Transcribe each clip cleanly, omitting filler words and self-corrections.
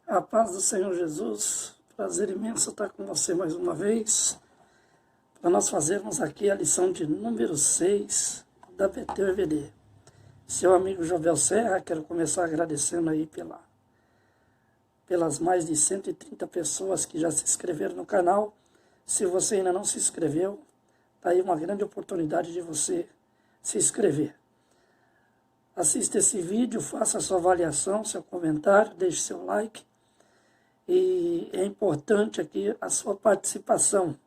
A paz do Senhor Jesus, prazer imenso estar com você mais uma vez, para nós fazermos aqui a lição de número 6 da Betel EVD. Seu amigo Jovel Serra, quero começar agradecendo aí pelas mais de 130 pessoas que já se inscreveram no canal. Se você ainda não se inscreveu, está aí uma grande oportunidade de você se inscrever. Assista esse vídeo, faça a sua avaliação, seu comentário, deixe seu like. E é importante aqui a sua participação.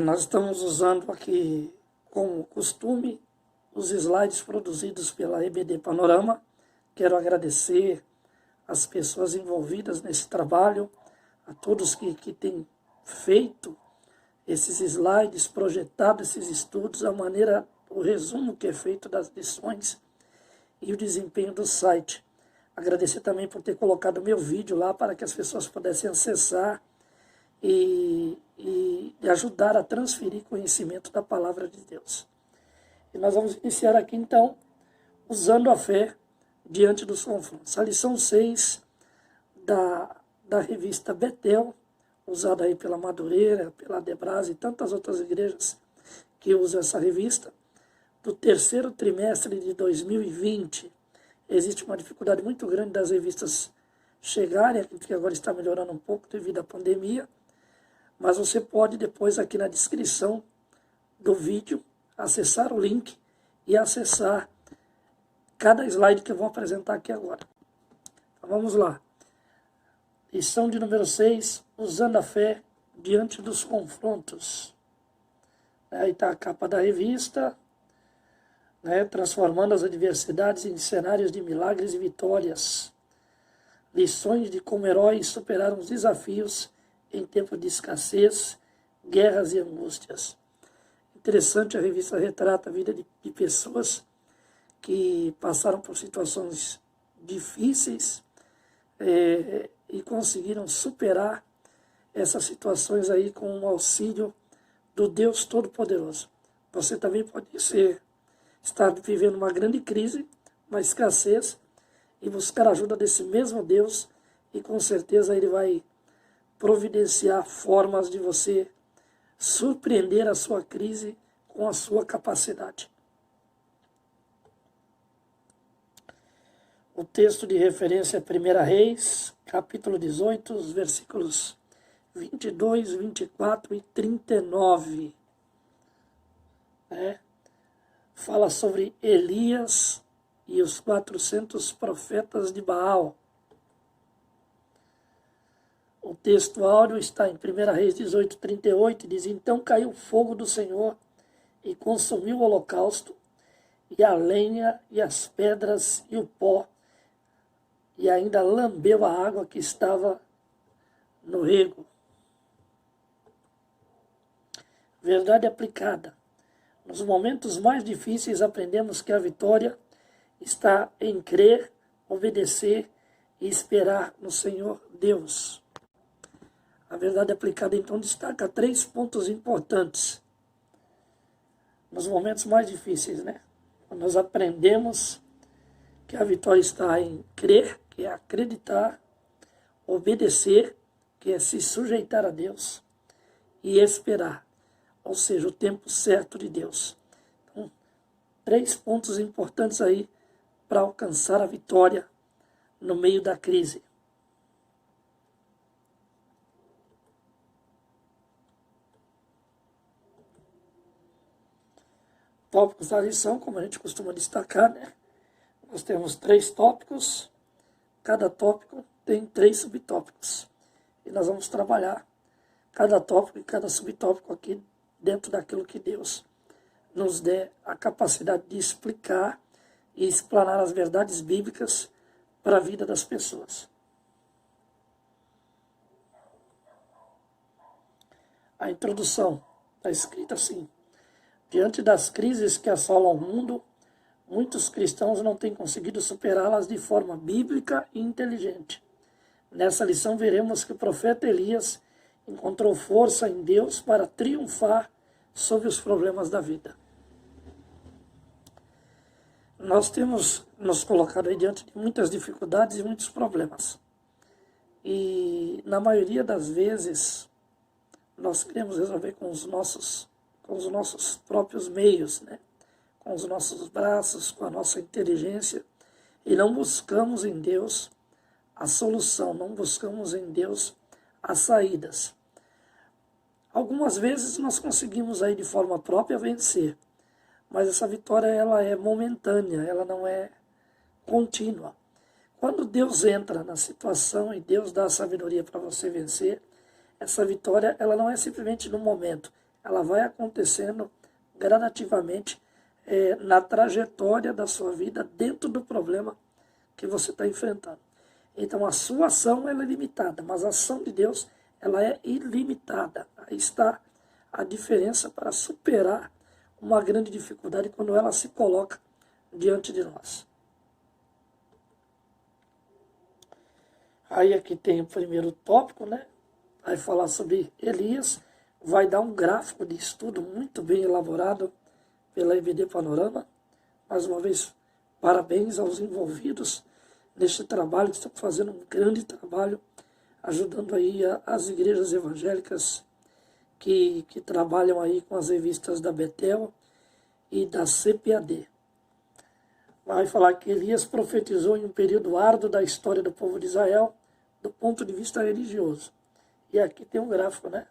Nós estamos usando aqui, como costume, os slides produzidos pela EBD Panorama. Quero agradecer as pessoas envolvidas nesse trabalho, a todos que têm feito esses slides, projetado esses estudos, o resumo que é feito das lições e o desempenho do site. Agradecer também por ter colocado o meu vídeo lá para que as pessoas pudessem acessar e ajudar a transferir conhecimento da palavra de Deus. E nós vamos iniciar aqui então, usando a fé diante dos confrontos. A lição 6 da revista Betel, usada aí pela Madureira, pela Debrasa e tantas outras igrejas que usam essa revista, do terceiro trimestre de 2020. Existe uma dificuldade muito grande das revistas chegarem, que agora está melhorando um pouco devido à pandemia, mas você pode depois aqui na descrição do vídeo acessar o link e acessar cada slide que eu vou apresentar aqui agora. Então vamos lá. Lição de número 6, usando a fé diante dos confrontos. Aí está a capa da revista, transformando as adversidades em cenários de milagres e vitórias. Lições de como heróis superaram os desafios em tempo de escassez, guerras e angústias. Interessante, a revista retrata a vida de pessoas que passaram por situações difíceis e conseguiram superar essas situações aí com o auxílio do Deus Todo-Poderoso. Você também pode estar vivendo uma grande crise, uma escassez, e buscar a ajuda desse mesmo Deus, e com certeza Ele vai providenciar formas de você surpreender a sua crise com a sua capacidade. O texto de referência é 1 Reis, capítulo 18, os versículos 22, 24 e 39. Fala sobre Elias e os 400 profetas de Baal. O texto áureo está em 1 Reis 18, 38, e diz: Então caiu o fogo do Senhor e consumiu o holocausto, e a lenha, e as pedras, e o pó, e ainda lambeu a água que estava no rego. Verdade aplicada. Nos momentos mais difíceis aprendemos que a vitória está em crer, obedecer e esperar no Senhor Deus. A verdade aplicada então destaca 3 pontos importantes nos momentos mais difíceis, Nós aprendemos que a vitória está em crer, que é acreditar, obedecer, que é se sujeitar a Deus, e esperar, ou seja, o tempo certo de Deus. Então, 3 pontos importantes aí para alcançar a vitória no meio da crise. Tópicos da lição, como a gente costuma destacar, Nós temos 3 tópicos, cada tópico tem 3 subtópicos. E nós vamos trabalhar cada tópico e cada subtópico aqui dentro daquilo que Deus nos dê a capacidade de explicar e explanar as verdades bíblicas para a vida das pessoas. A introdução está escrita assim: diante das crises que assolam o mundo, muitos cristãos não têm conseguido superá-las de forma bíblica e inteligente. Nessa lição veremos que o profeta Elias encontrou força em Deus para triunfar sobre os problemas da vida. Nós temos nos colocado aí diante de muitas dificuldades e muitos problemas. E na maioria das vezes nós queremos resolver com os nossos próprios meios, né? Com os nossos braços, com a nossa inteligência, e não buscamos em Deus a solução, não buscamos em Deus as saídas. Algumas vezes nós conseguimos aí de forma própria vencer, mas essa vitória ela é momentânea, ela não é contínua. Quando Deus entra na situação e Deus dá a sabedoria para você vencer, essa vitória ela não é simplesmente no momento, ela vai acontecendo gradativamente na trajetória da sua vida, dentro do problema que você está enfrentando. Então a sua ação ela é limitada, mas a ação de Deus ela é ilimitada. Aí está a diferença para superar uma grande dificuldade quando ela se coloca diante de nós. Aí aqui tem o primeiro tópico, né? Vai falar sobre Elias, vai dar um gráfico de estudo muito bem elaborado pela EBD Panorama. Mais uma vez, parabéns aos envolvidos neste trabalho, que estão fazendo um grande trabalho, ajudando aí as igrejas evangélicas que trabalham aí com as revistas da Betel e da CPAD. Vai falar que Elias profetizou em um período árduo da história do povo de Israel, do ponto de vista religioso. E aqui tem um gráfico, né?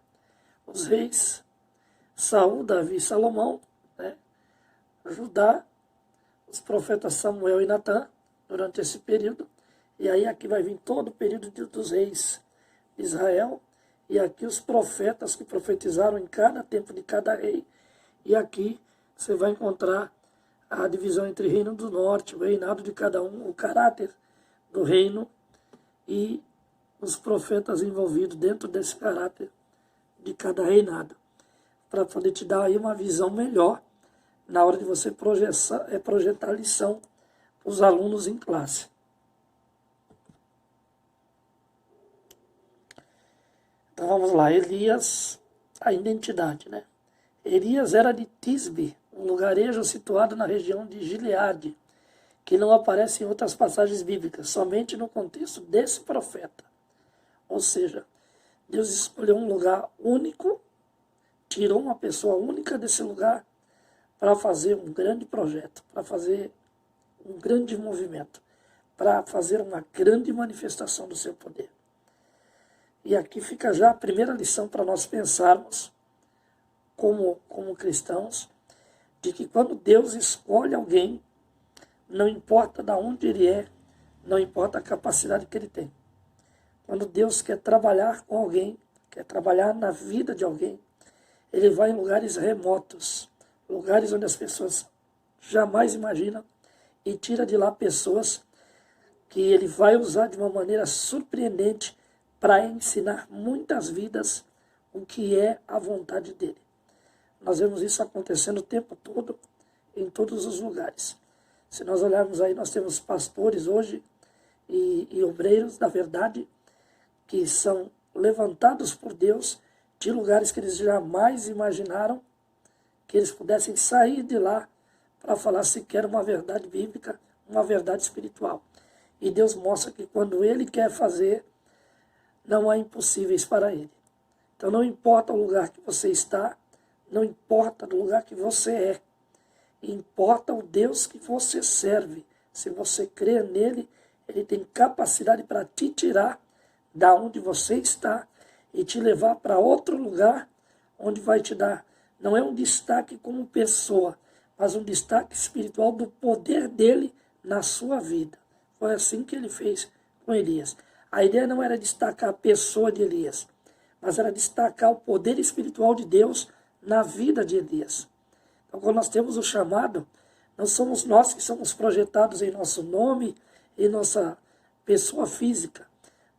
Os reis, Saul, Davi e Salomão, né? Judá, os profetas Samuel e Natã, durante esse período. E aí aqui vai vir todo o período dos reis de Israel. E aqui os profetas que profetizaram em cada tempo de cada rei. E aqui você vai encontrar a divisão entre reino do norte, o reinado de cada um, o caráter do reino e os profetas envolvidos dentro desse caráter de cada reinado, para poder te dar aí uma visão melhor na hora de você projetar a lição para os alunos em classe. Então vamos lá, Elias, a identidade, né? Elias era de Tisbe, um lugarejo situado na região de Gileade, que não aparece em outras passagens bíblicas, somente no contexto desse profeta. Ou seja, Deus escolheu um lugar único, tirou uma pessoa única desse lugar para fazer um grande projeto, para fazer um grande movimento, para fazer uma grande manifestação do seu poder. E aqui fica já a primeira lição para nós pensarmos, como cristãos, de que quando Deus escolhe alguém, não importa de onde ele é, não importa a capacidade que ele tem. Quando Deus quer trabalhar com alguém, quer trabalhar na vida de alguém, ele vai em lugares remotos, lugares onde as pessoas jamais imaginam, e tira de lá pessoas que ele vai usar de uma maneira surpreendente para ensinar muitas vidas o que é a vontade dele. Nós vemos isso acontecendo o tempo todo, em todos os lugares. Se nós olharmos aí, nós temos pastores hoje e obreiros, na verdade, que são levantados por Deus de lugares que eles jamais imaginaram que eles pudessem sair de lá para falar sequer uma verdade bíblica, uma verdade espiritual. E Deus mostra que quando Ele quer fazer, não há impossíveis para Ele. Então não importa o lugar que você está, não importa o lugar que você é, importa o Deus que você serve. Se você crê nele, Ele tem capacidade para te tirar da onde você está e te levar para outro lugar onde vai te dar, não é um destaque como pessoa, mas um destaque espiritual do poder dele na sua vida. Foi assim que ele fez com Elias. A ideia não era destacar a pessoa de Elias, mas era destacar o poder espiritual de Deus na vida de Elias. Então, quando nós temos o chamado, não somos nós que somos projetados em nosso nome, em nossa pessoa física,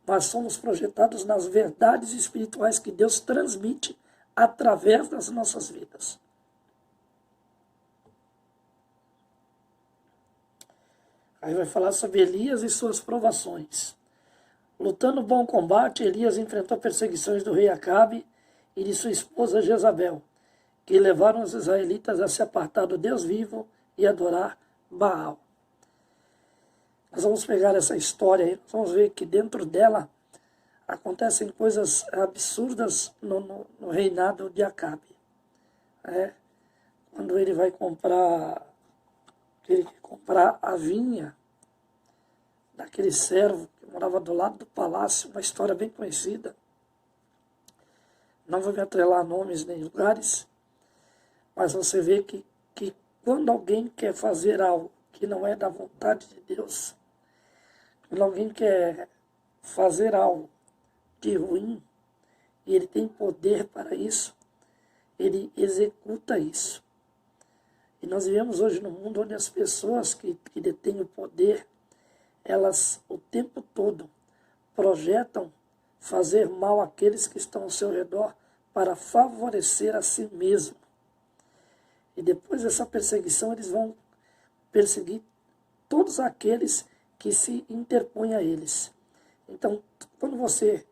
mas somos projetados nas verdades espirituais que Deus transmite através das nossas vidas. Aí vai falar sobre Elias e suas provações. Lutando o bom combate, Elias enfrentou perseguições do rei Acabe e de sua esposa Jezabel, que levaram os israelitas a se apartar do Deus vivo e adorar Baal. Nós vamos pegar essa história aí, nós vamos ver que dentro dela acontecem coisas absurdas no reinado de Acabe. Quando ele vai comprar a vinha daquele servo que morava do lado do palácio, uma história bem conhecida. Não vou me atrelar a nomes nem lugares, mas você vê que quando alguém quer fazer algo que não é da vontade de Deus, quando alguém quer fazer algo de ruim, e ele tem poder para isso, ele executa isso. E nós vivemos hoje num mundo onde as pessoas que detêm o poder, elas o tempo todo projetam fazer mal àqueles que estão ao seu redor para favorecer a si mesmo. E depois dessa perseguição, eles vão perseguir todos aqueles que se interpõem a eles. Então, quando você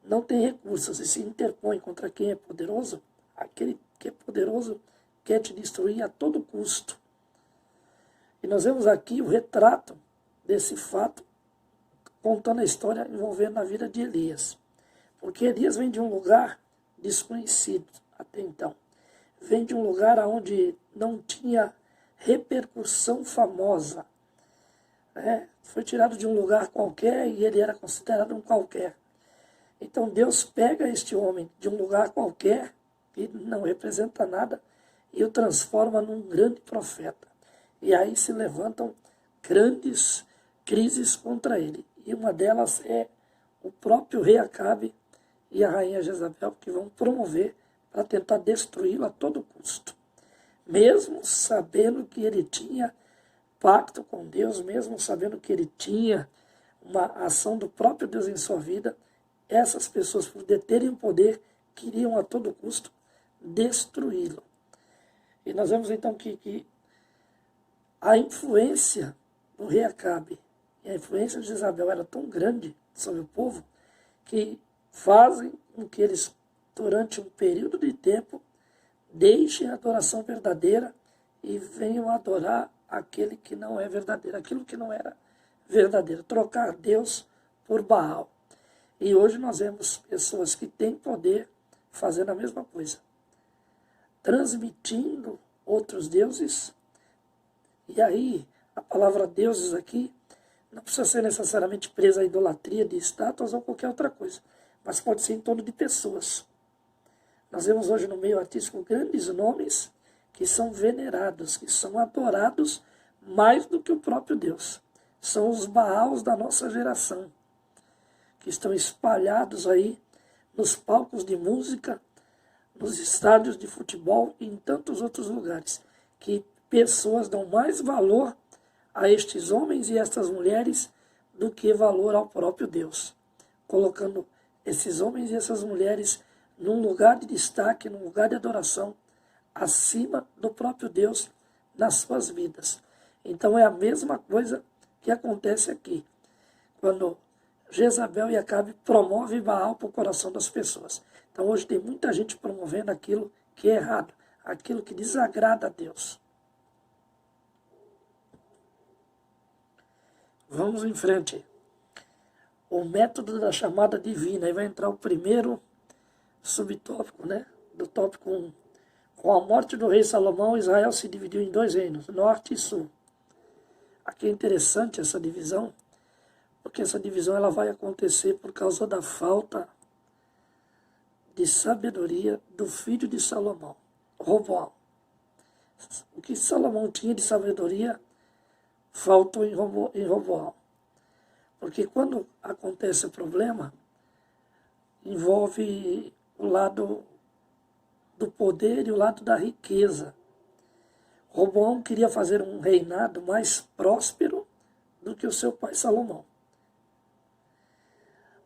não tem recursos e se interpõe contra quem é poderoso, aquele que é poderoso quer te destruir a todo custo. E nós vemos aqui o retrato desse fato, contando a história envolvendo a vida de Elias. Porque Elias vem de um lugar desconhecido até então. Vem de um lugar onde não tinha repercussão famosa. Foi tirado de um lugar qualquer e ele era considerado um qualquer. Então Deus pega este homem de um lugar qualquer, que não representa nada, e o transforma num grande profeta. E aí se levantam grandes crises contra ele. E uma delas é o próprio rei Acabe e a rainha Jezabel, que vão promover para tentar destruí-lo a todo custo. Mesmo sabendo que ele tinha pacto com Deus, mesmo sabendo que ele tinha uma ação do próprio Deus em sua vida, essas pessoas, por deterem o poder, queriam a todo custo destruí-lo. E nós vemos então que a influência do rei Acabe e a influência de Jezabel era tão grande sobre o povo que fazem com que eles, durante um período de tempo, deixem a adoração verdadeira e venham adorar aquele que não é verdadeiro, aquilo que não era verdadeiro, trocar Deus por Baal. E hoje nós vemos pessoas que têm poder fazendo a mesma coisa, transmitindo outros deuses. E aí, a palavra deuses aqui não precisa ser necessariamente presa à idolatria de estátuas ou qualquer outra coisa, mas pode ser em torno de pessoas. Nós vemos hoje no meio artístico grandes nomes que são venerados, que são adorados mais do que o próprio Deus. São os Baals da nossa geração, que estão espalhados aí nos palcos de música, nos estádios de futebol e em tantos outros lugares, que pessoas dão mais valor a estes homens e estas mulheres do que valor ao próprio Deus, colocando esses homens e essas mulheres num lugar de destaque, num lugar de adoração, acima do próprio Deus nas suas vidas. Então é a mesma coisa que acontece aqui, quando Jezabel e Acabe promovem Baal para o coração das pessoas. Então hoje tem muita gente promovendo aquilo que é errado, aquilo que desagrada a Deus. Vamos em frente. O método da chamada divina. Aí vai entrar o primeiro subtópico, do tópico 1. Com a morte do rei Salomão, Israel se dividiu em 2 reinos, norte e sul. Aqui é interessante essa divisão, porque essa divisão ela vai acontecer por causa da falta de sabedoria do filho de Salomão, Roboão. O que Salomão tinha de sabedoria faltou em Roboão. Porque quando acontece o problema, envolve o lado do poder e o lado da riqueza. Roboão queria fazer um reinado mais próspero do que o seu pai Salomão.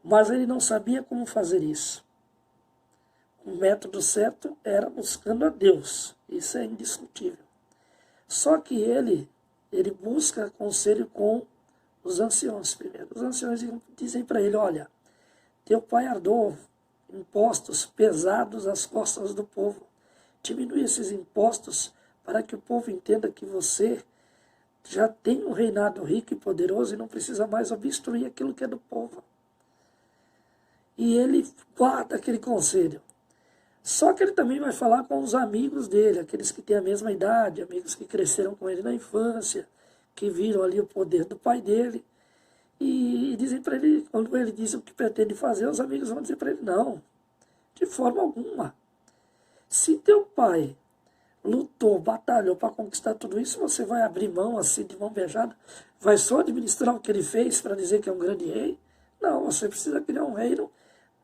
Mas ele não sabia como fazer isso. O método certo era buscando a Deus. Isso é indiscutível. Só que ele busca conselho com os anciãos primeiro. Os anciãos dizem para ele, olha, teu pai herdou impostos pesados às costas do povo. Diminui esses impostos para que o povo entenda que você já tem um reinado rico e poderoso e não precisa mais obstruir aquilo que é do povo. E ele guarda aquele conselho. Só que ele também vai falar com os amigos dele, aqueles que têm a mesma idade, amigos que cresceram com ele na infância, que viram ali o poder do pai dele. E dizem para ele, quando ele diz o que pretende fazer, os amigos vão dizer para ele, não, de forma alguma. Se teu pai lutou, batalhou para conquistar tudo isso, você vai abrir mão assim, de mão beijada? Vai só administrar o que ele fez para dizer que é um grande rei? Não, você precisa criar um reino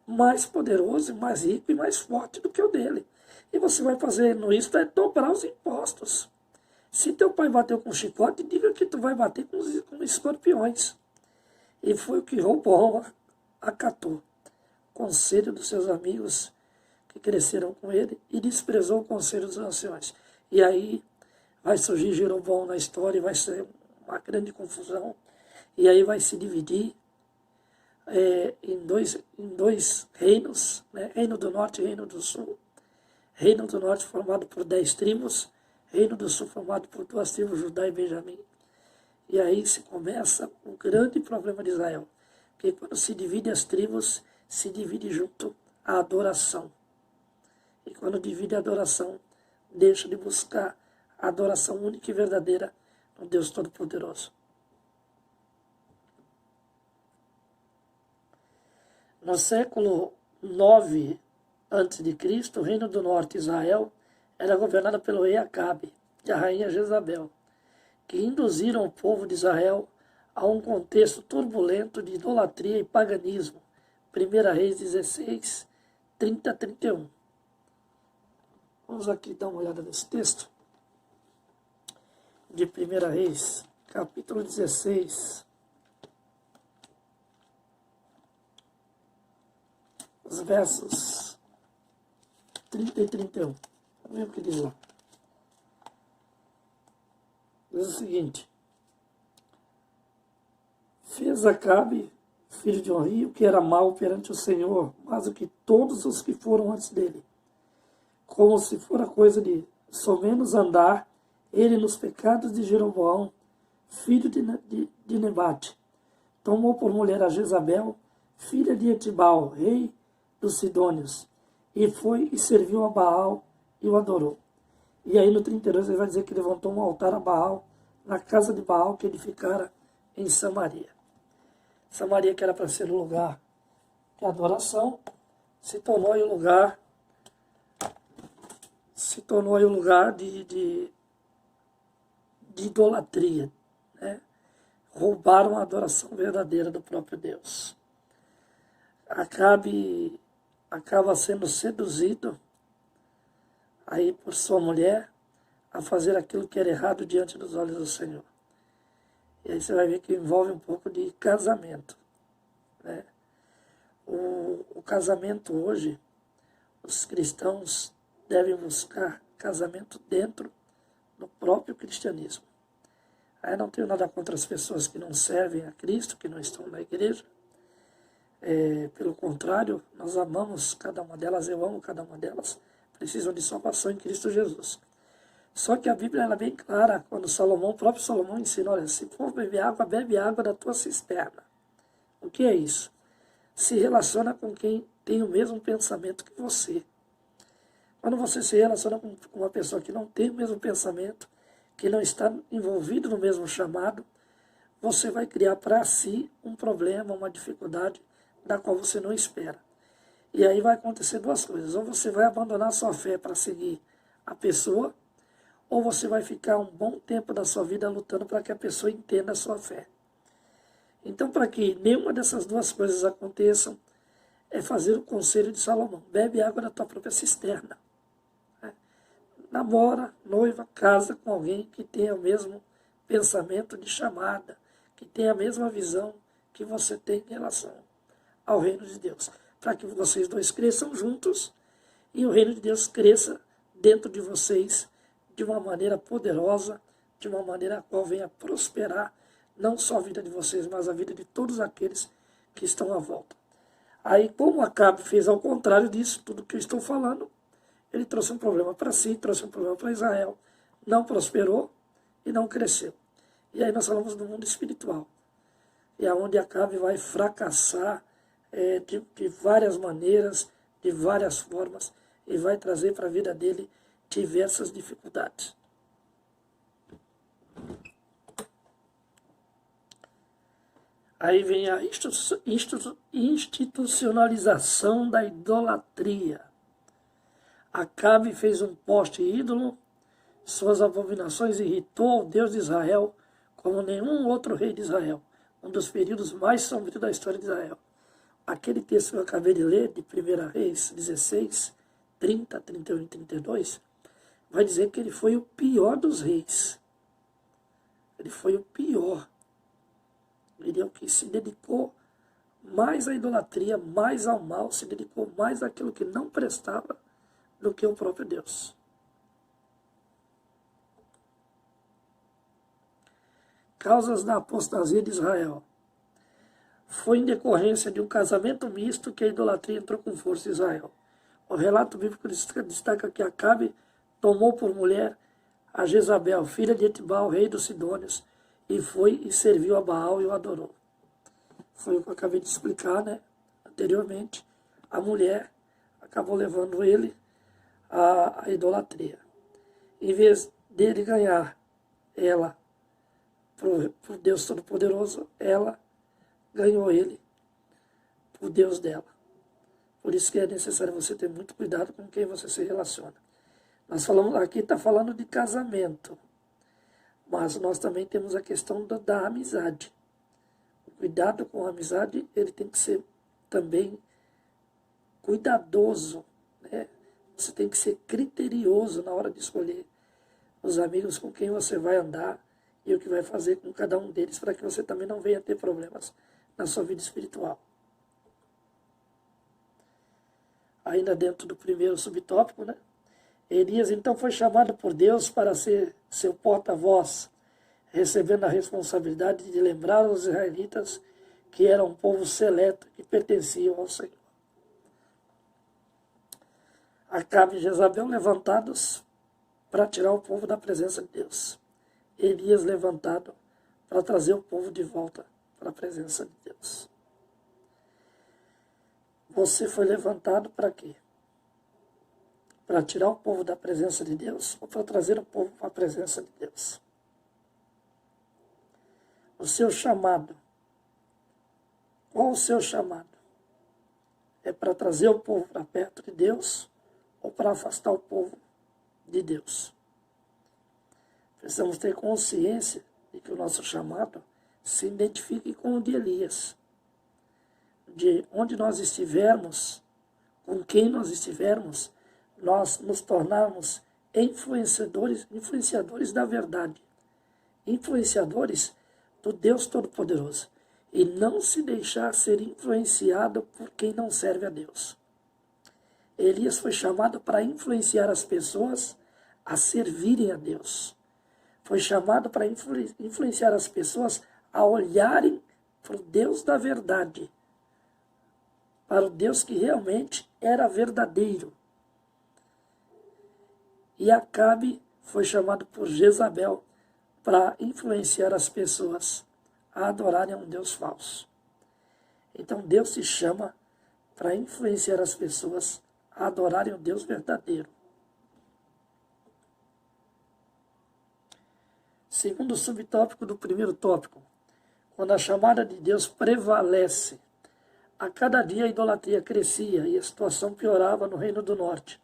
mais poderoso, mais rico e mais forte do que o dele. E você vai fazendo isso para dobrar os impostos. Se teu pai bateu com chicote, diga que tu vai bater com escorpiões. E foi o que Roboão acatou. Conselho dos seus amigos que cresceram com ele e desprezou o conselho dos anciões. E aí vai surgir Jeroboão na história e vai ser uma grande confusão. E aí vai se dividir em dois reinos, né? Reino do Norte e Reino do Sul. Reino do Norte formado por 10 tribos, Reino do Sul formado por 2 tribos, Judá e Benjamim. E aí se começa o grande problema de Israel, porque quando se divide as tribos, se divide junto a adoração. E quando divide a adoração, deixa de buscar a adoração única e verdadeira no Deus Todo-Poderoso. No século 9 a.C., o reino do norte, Israel, era governado pelo rei Acabe e a rainha Jezabel, que induziram o povo de Israel a um contexto turbulento de idolatria e paganismo. 1 Reis 16, 30 a 31. Vamos aqui dar uma olhada nesse texto de 1 Reis, capítulo 16. Os versos 30 e 31. Vamos ver o que diz lá. Diz o seguinte: fez Acabe, filho de Onri, o que era mal perante o Senhor, mas o que todos os que foram antes dele, como se fora coisa de somenos andar ele nos pecados de Jeroboão, filho de Nebate. Tomou por mulher a Jezabel, filha de Etibal, rei dos Sidônios, e foi e serviu a Baal e o adorou. E aí no 32 ele vai dizer que levantou um altar a Baal na casa de Baal que ele ficara em Samaria. Samaria, que era para ser o lugar de adoração, se tornou aí o lugar de idolatria, né? Roubaram a adoração verdadeira do próprio Deus. Acabe acaba sendo seduzido aí por sua mulher a fazer aquilo que era errado diante dos olhos do Senhor. E aí você vai ver que envolve um pouco de casamento, né? O casamento hoje, os cristãos devem buscar casamento dentro do próprio cristianismo. Aí não tenho nada contra as pessoas que não servem a Cristo, que não estão na igreja. Pelo contrário, nós amamos cada uma delas, eu amo cada uma delas, precisam de salvação em Cristo Jesus. Só que a Bíblia ela é bem clara, quando o próprio Salomão ensina, olha, se for beber água, bebe água da tua cisterna. O que é isso? Se relaciona com quem tem o mesmo pensamento que você. Quando você se relaciona com uma pessoa que não tem o mesmo pensamento, que não está envolvido no mesmo chamado, você vai criar para si um problema, uma dificuldade da qual você não espera. E aí vai acontecer duas coisas. Ou você vai abandonar sua fé para seguir a pessoa, ou você vai ficar um bom tempo da sua vida lutando para que a pessoa entenda a sua fé. Então, para que nenhuma dessas duas coisas aconteçam, é fazer o conselho de Salomão. Bebe água da tua própria cisterna. Namora, noiva, casa com alguém que tenha o mesmo pensamento de chamada, que tenha a mesma visão que você tem em relação ao reino de Deus, para que vocês dois cresçam juntos e o reino de Deus cresça dentro de vocês de uma maneira poderosa, de uma maneira a qual venha prosperar não só a vida de vocês, mas a vida de todos aqueles que estão à volta. Aí, como Acabe fez ao contrário disso, tudo que eu estou falando, ele trouxe um problema para si, trouxe um problema para Israel, não prosperou e não cresceu. E aí nós falamos do mundo espiritual. E é onde Acabe vai fracassar de várias maneiras, de várias formas, e vai trazer para a vida dele diversas dificuldades. Aí vem a institucionalização da idolatria. Acabe fez um poste ídolo, suas abominações irritou o Deus de Israel como nenhum outro rei de Israel, um dos períodos mais sombrios da história de Israel. Aquele texto que eu acabei de ler, de 1 Reis 16, 30, 31 e 32, vai dizer que ele foi o pior dos reis. Ele foi o pior. Ele é o que se dedicou mais à idolatria, mais ao mal, se dedicou mais àquilo que não prestava do que o próprio Deus. Causas da apostasia de Israel. Foi em decorrência de um casamento misto que a idolatria entrou com força em Israel. O relato bíblico destaca que Acabe tomou por mulher a Jezabel, filha de Etibal, rei dos Sidônios, e foi e serviu a Baal e o adorou. Foi o que eu acabei de explicar, né? Anteriormente. A mulher acabou levando ele à idolatria. Em vez dele ganhar ela por Deus Todo-Poderoso, ela ganhou ele por Deus dela. Por isso que é necessário você ter muito cuidado com quem você se relaciona. Nós falamos, aqui está falando de casamento, mas nós também temos a questão da amizade. O cuidado com a amizade, ele tem que ser também cuidadoso, né? Você tem que ser criterioso na hora de escolher os amigos com quem você vai andar e o que vai fazer com cada um deles, para que você também não venha ter problemas na sua vida espiritual. Ainda dentro do primeiro subtópico, né? Elias então foi chamado por Deus para ser seu porta-voz, recebendo a responsabilidade de lembrar aos israelitas que era um povo seleto que pertencia ao Senhor. Acabe e Jezabel levantados para tirar o povo da presença de Deus. Elias levantado para trazer o povo de volta para a presença de Deus. Você foi levantado para quê? Para tirar o povo da presença de Deus ou para trazer o povo para a presença de Deus? O seu chamado. Qual o seu chamado? É para trazer o povo para perto de Deus ou para afastar o povo de Deus? Precisamos ter consciência de que o nosso chamado se identifique com o de Elias. De onde nós estivermos, com quem nós estivermos, nós nos tornarmos influenciadores da verdade, influenciadores do Deus Todo-Poderoso, e não se deixar ser influenciado por quem não serve a Deus. Elias foi chamado para influenciar as pessoas a servirem a Deus. Foi chamado para influenciar as pessoas a olharem para o Deus da verdade, para o Deus que realmente era verdadeiro. E Acabe foi chamado por Jezabel para influenciar as pessoas a adorarem a um Deus falso. Então Deus te chama para influenciar as pessoas a adorarem o Deus verdadeiro. Segundo subtópico do primeiro tópico, quando a chamada de Deus prevalece, a cada dia a idolatria crescia e a situação piorava no Reino do Norte.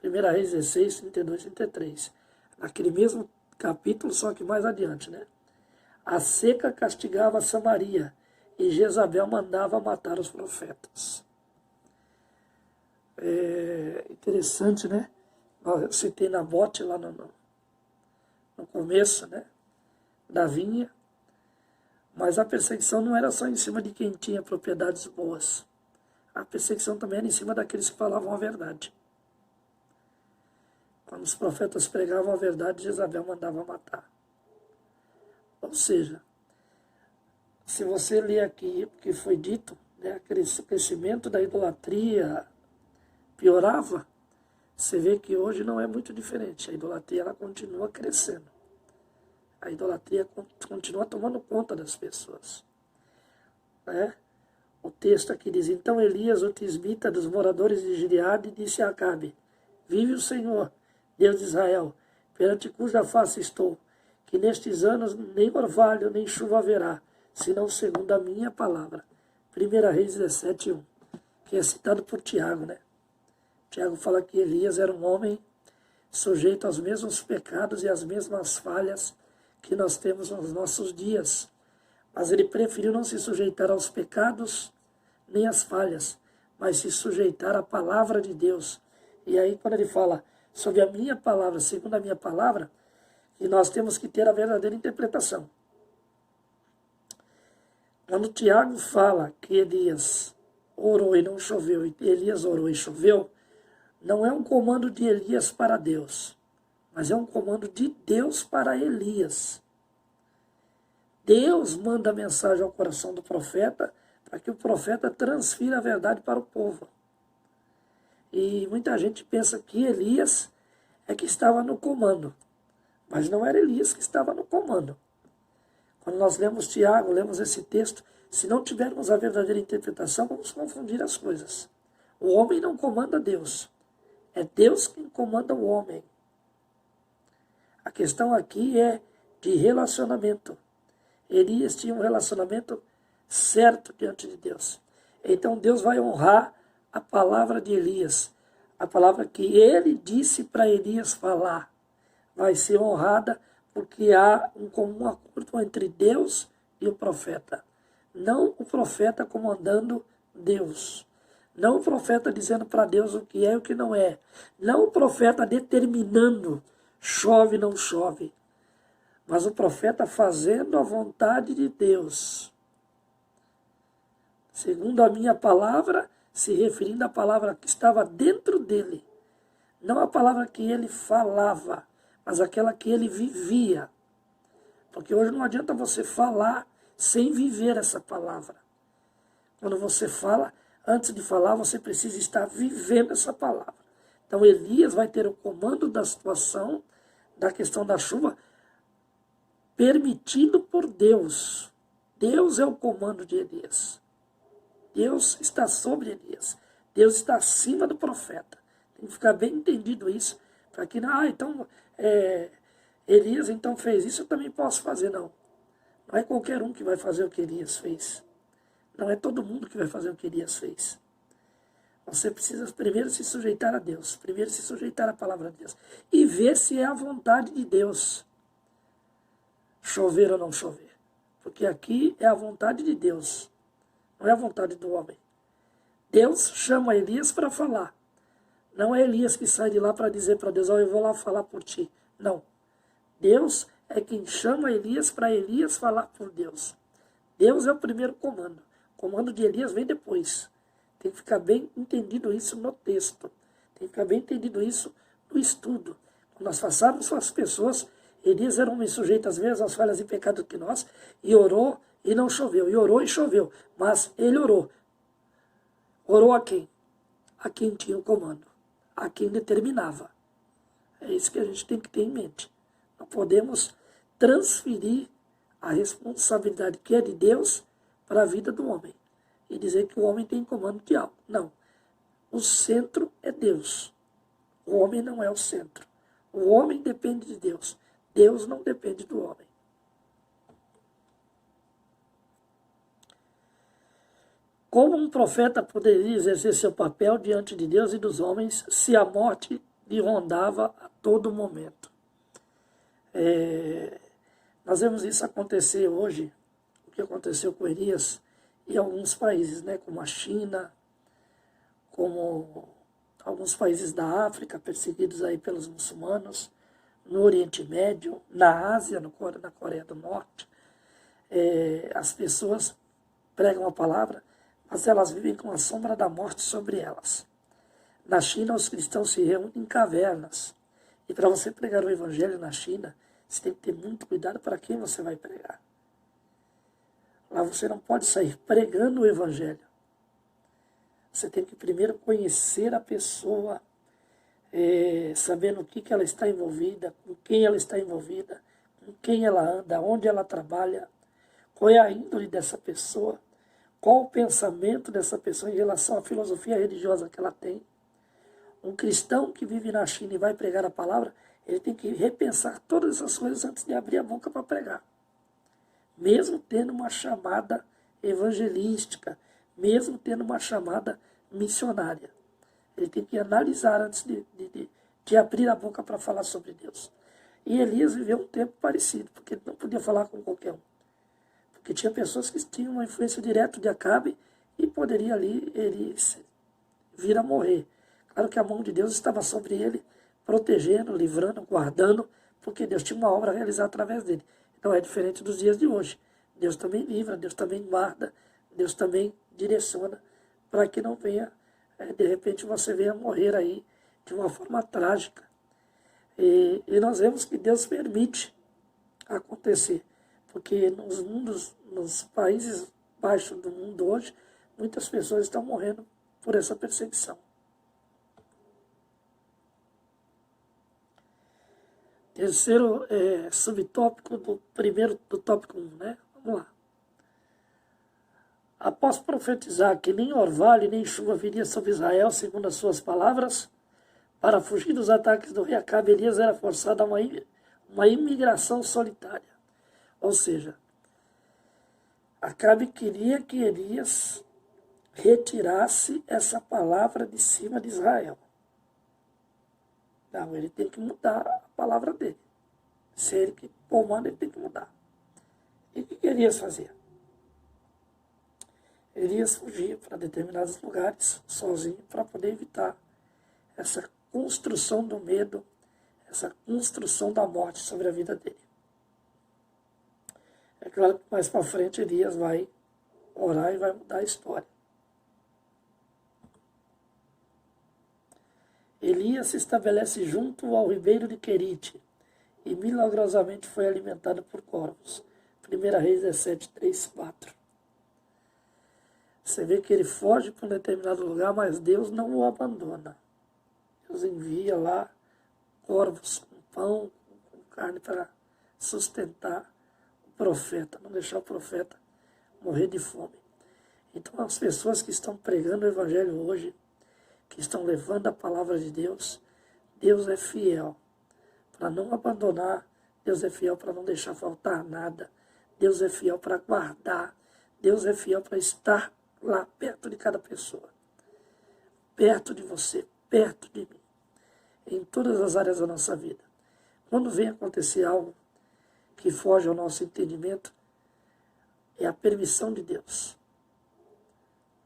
1 Reis 16, 32 e 33. Naquele mesmo capítulo, só que mais adiante, né? A seca castigava Samaria e Jezabel mandava matar os profetas. É interessante, né? Eu citei Nabote lá no começo, né? Da vinha. Mas a perseguição não era só em cima de quem tinha propriedades boas. A perseguição também era em cima daqueles que falavam a verdade. Quando os profetas pregavam a verdade, Jezabel mandava matar. Ou seja, se você ler aqui o que foi dito, né, o crescimento da idolatria piorava, você vê que hoje não é muito diferente. A idolatria ela continua crescendo. A idolatria continua tomando conta das pessoas. Né? O texto aqui diz, então Elias, o tisbita dos moradores de Gileade, disse a Acabe, vive o Senhor, Deus de Israel, perante cuja face estou, que nestes anos nem orvalho nem chuva haverá, senão segundo a minha palavra. 1 Reis 17:1, que é citado por Tiago, né? Tiago fala que Elias era um homem sujeito aos mesmos pecados e às mesmas falhas que nós temos nos nossos dias. Mas ele preferiu não se sujeitar aos pecados nem às falhas, mas se sujeitar à palavra de Deus. E aí quando ele fala sobre a minha palavra, segundo a minha palavra, que nós temos que ter a verdadeira interpretação. Quando Tiago fala que Elias orou e não choveu, e Elias orou e choveu, não é um comando de Elias para Deus, mas é um comando de Deus para Elias. Deus manda a mensagem ao coração do profeta para que o profeta transfira a verdade para o povo. E muita gente pensa que Elias é que estava no comando, mas não era Elias que estava no comando. Quando nós lemos Tiago, lemos esse texto, se não tivermos a verdadeira interpretação, vamos confundir as coisas. O homem não comanda Deus, é Deus quem comanda o homem. A questão aqui é de relacionamento. Elias tinha um relacionamento certo diante de Deus. Então Deus vai honrar a palavra de Elias. A palavra que ele disse para Elias falar vai ser honrada porque há um comum acordo entre Deus e o profeta. Não o profeta comandando Deus. Não o profeta dizendo para Deus o que é e o que não é. Não o profeta determinando chove, não chove. Mas o profeta fazendo a vontade de Deus. Segundo a minha palavra, se referindo à palavra que estava dentro dele. Não a palavra que ele falava, mas aquela que ele vivia. Porque hoje não adianta você falar sem viver essa palavra. Quando você fala, antes de falar, você precisa estar vivendo essa palavra. Então Elias vai ter o comando da situação, da questão da chuva, permitido por Deus. Deus é o comando de Elias. Deus está sobre Elias. Deus está acima do profeta. Tem que ficar bem entendido isso. Para que, então, Elias então fez isso, eu também posso fazer. Não. Não é qualquer um que vai fazer o que Elias fez. Não é todo mundo que vai fazer o que Elias fez. Você precisa primeiro se sujeitar a Deus. Primeiro se sujeitar à palavra de Deus. E ver se é a vontade de Deus. Chover ou não chover. Porque aqui é a vontade de Deus. Não é a vontade do homem. Deus chama Elias para falar. Não é Elias que sai de lá para dizer para Deus, eu vou lá falar por ti. Não. Deus é quem chama Elias para Elias falar por Deus. Deus é o primeiro comando. O comando de Elias vem depois. Tem que ficar bem entendido isso no texto. Tem que ficar bem entendido isso no estudo. Quando nós passarmos com as pessoas, Elias era um homem sujeito às mesmas falhas e pecados que nós, e orou e não choveu, e orou e choveu. Mas ele orou. Orou a quem? A quem tinha o comando. A quem determinava. É isso que a gente tem que ter em mente. Não podemos transferir a responsabilidade que é de Deus para a vida do homem. E dizer que o homem tem comando de algo. Não. O centro é Deus. O homem não é o centro. O homem depende de Deus. Deus não depende do homem. Como um profeta poderia exercer seu papel diante de Deus e dos homens se a morte lhe rondava a todo momento? Nós vemos isso acontecer hoje, o que aconteceu com Elias, em alguns países, né, como a China, como alguns países da África, perseguidos aí pelos muçulmanos, no Oriente Médio, na Ásia, na Coreia do Norte. As pessoas pregam a palavra, mas elas vivem com a sombra da morte sobre elas. Na China, os cristãos se reúnem em cavernas. E para você pregar o evangelho na China, você tem que ter muito cuidado para quem você vai pregar. Lá você não pode sair pregando o evangelho. Você tem que primeiro conhecer a pessoa, saber no que ela está envolvida, com quem ela está envolvida, com quem ela anda, onde ela trabalha, qual é a índole dessa pessoa, qual o pensamento dessa pessoa em relação à filosofia religiosa que ela tem. Um cristão que vive na China e vai pregar a palavra, ele tem que repensar todas essas coisas antes de abrir a boca para pregar. Mesmo tendo uma chamada evangelística, mesmo tendo uma chamada missionária. Ele tem que analisar antes de abrir a boca para falar sobre Deus. E Elias viveu um tempo parecido, porque ele não podia falar com qualquer um. Porque tinha pessoas que tinham uma influência direta de Acabe e poderia ali ele vir a morrer. Claro que a mão de Deus estava sobre ele, protegendo, livrando, guardando, porque Deus tinha uma obra a realizar através dele. Então é diferente dos dias de hoje. Deus também livra, Deus também guarda, Deus também direciona, para que não venha, de repente você venha morrer aí de uma forma trágica. E nós vemos que Deus permite acontecer, porque nos países baixos do mundo hoje, muitas pessoas estão morrendo por essa perseguição. Terceiro subtópico do tópico 1, né? Vamos lá. Após profetizar que nem orvalho nem chuva viria sobre Israel, segundo as suas palavras, para fugir dos ataques do rei Acabe, Elias era forçado a uma imigração solitária. Ou seja, Acabe queria que Elias retirasse essa palavra de cima de Israel. Não, ele tem que mudar a palavra dele. Se ele que comanda, ele tem que mudar. E o que Elias fazia? Elias fugia para determinados lugares, sozinho, para poder evitar essa construção do medo, essa construção da morte sobre a vida dele. É claro que mais para frente Elias vai orar e vai mudar a história. Elias se estabelece junto ao ribeiro de Querite e milagrosamente foi alimentado por corvos. 1 Reis 17, 3, 4. Você vê que ele foge para um determinado lugar, mas Deus não o abandona. Deus envia lá corvos com pão, com carne para sustentar o profeta, não deixar o profeta morrer de fome. Então as pessoas que estão pregando o evangelho hoje, que estão levando a palavra de Deus, Deus é fiel para não abandonar, Deus é fiel para não deixar faltar nada, Deus é fiel para guardar, Deus é fiel para estar lá perto de cada pessoa, perto de você, perto de mim, em todas as áreas da nossa vida. Quando vem acontecer algo que foge ao nosso entendimento, é a permissão de Deus.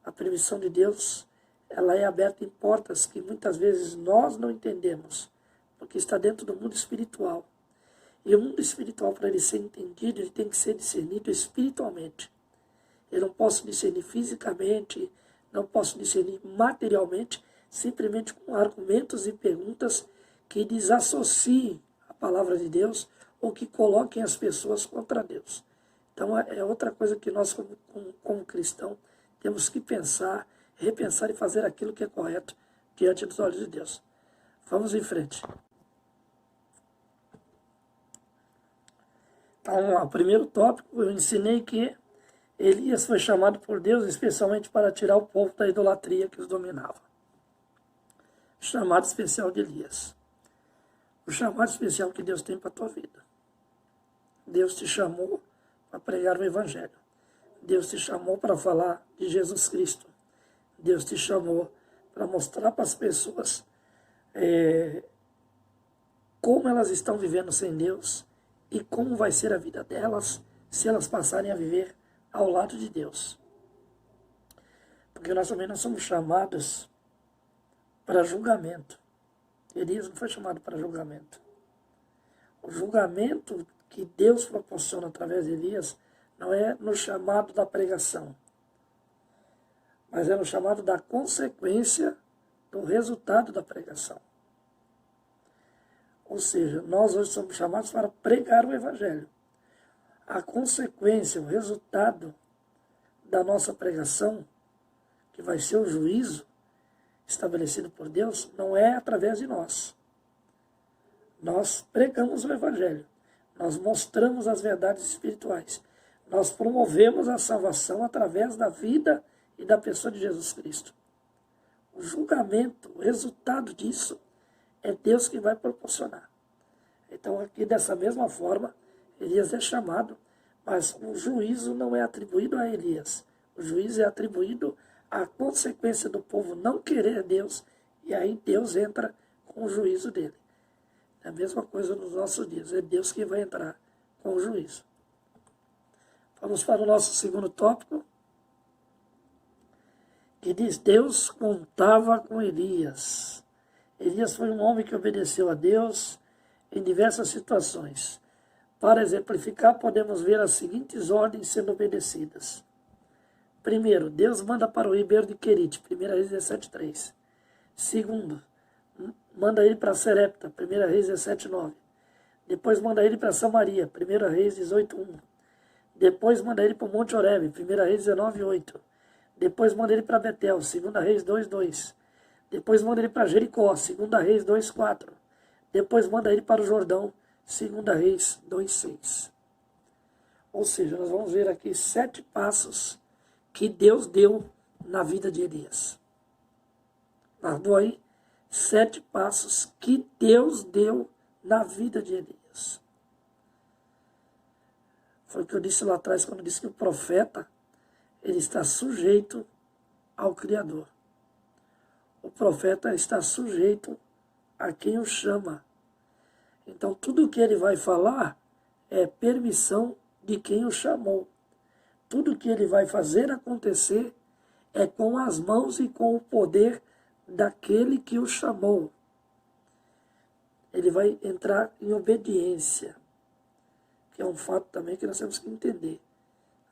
A permissão de Deus, ela é aberta em portas que muitas vezes nós não entendemos, porque está dentro do mundo espiritual. E o mundo espiritual, para ele ser entendido, ele tem que ser discernido espiritualmente. Eu não posso discernir fisicamente, não posso discernir materialmente, simplesmente com argumentos e perguntas que desassociem a palavra de Deus ou que coloquem as pessoas contra Deus. Então é outra coisa que nós, como cristão, temos que pensar, repensar e fazer aquilo que é correto diante dos olhos de Deus. Vamos em frente. Então, o primeiro tópico, eu ensinei que Elias foi chamado por Deus especialmente para tirar o povo da idolatria que os dominava. Chamado especial de Elias. O chamado especial que Deus tem para a tua vida. Deus te chamou para pregar o Evangelho. Deus te chamou para falar de Jesus Cristo. Deus te chamou para mostrar para as pessoas como elas estão vivendo sem Deus e como vai ser a vida delas se elas passarem a viver ao lado de Deus. Porque nós também não somos chamados para julgamento. Elias não foi chamado para julgamento. O julgamento que Deus proporciona através de Elias não é no chamado da pregação, mas é no chamado da consequência do resultado da pregação. Ou seja, nós hoje somos chamados para pregar o Evangelho. A consequência, o resultado da nossa pregação, que vai ser o juízo estabelecido por Deus, não é através de nós. Nós pregamos o Evangelho, Nós mostramos as verdades espirituais. Nós promovemos a salvação através da vida e da pessoa de Jesus Cristo. O julgamento, o resultado disso, é Deus que vai proporcionar. Então, aqui dessa mesma forma, Elias é chamado, mas o juízo não é atribuído a Elias. O juízo é atribuído à consequência do povo não querer Deus, e aí Deus entra com o juízo dele. É a mesma coisa nos nossos dias, é Deus que vai entrar com o juízo. Vamos para o nosso segundo tópico, que diz: Deus contava com Elias. Elias foi um homem que obedeceu a Deus em diversas situações. Para exemplificar, podemos ver as seguintes ordens sendo obedecidas. Primeiro, Deus manda para o ribeiro de Querite, 1 Reis 17:3. Segundo, manda ele para Serepta, 1 Reis 17:9. Depois manda ele para Samaria, 1 Reis 18:1. Depois manda ele para o Monte Horebe, 1 Reis 19:8. Depois manda ele para Betel, 2 Reis 2:2. Depois manda ele para Jericó, 2 Reis 2:4. Depois manda ele para o Jordão, 2 Reis 2:6. Ou seja, nós vamos ver aqui 7 passos que Deus deu na vida de Elias. Guardou aí? 7 passos que Deus deu na vida de Elias. Foi o que eu disse lá atrás, quando eu disse que o profeta, ele está sujeito ao Criador. O profeta está sujeito a quem o chama. Então, tudo o que ele vai falar é permissão de quem o chamou. Tudo o que ele vai fazer acontecer é com as mãos e com o poder daquele que o chamou. Ele vai entrar em obediência, que é um fato também que nós temos que entender.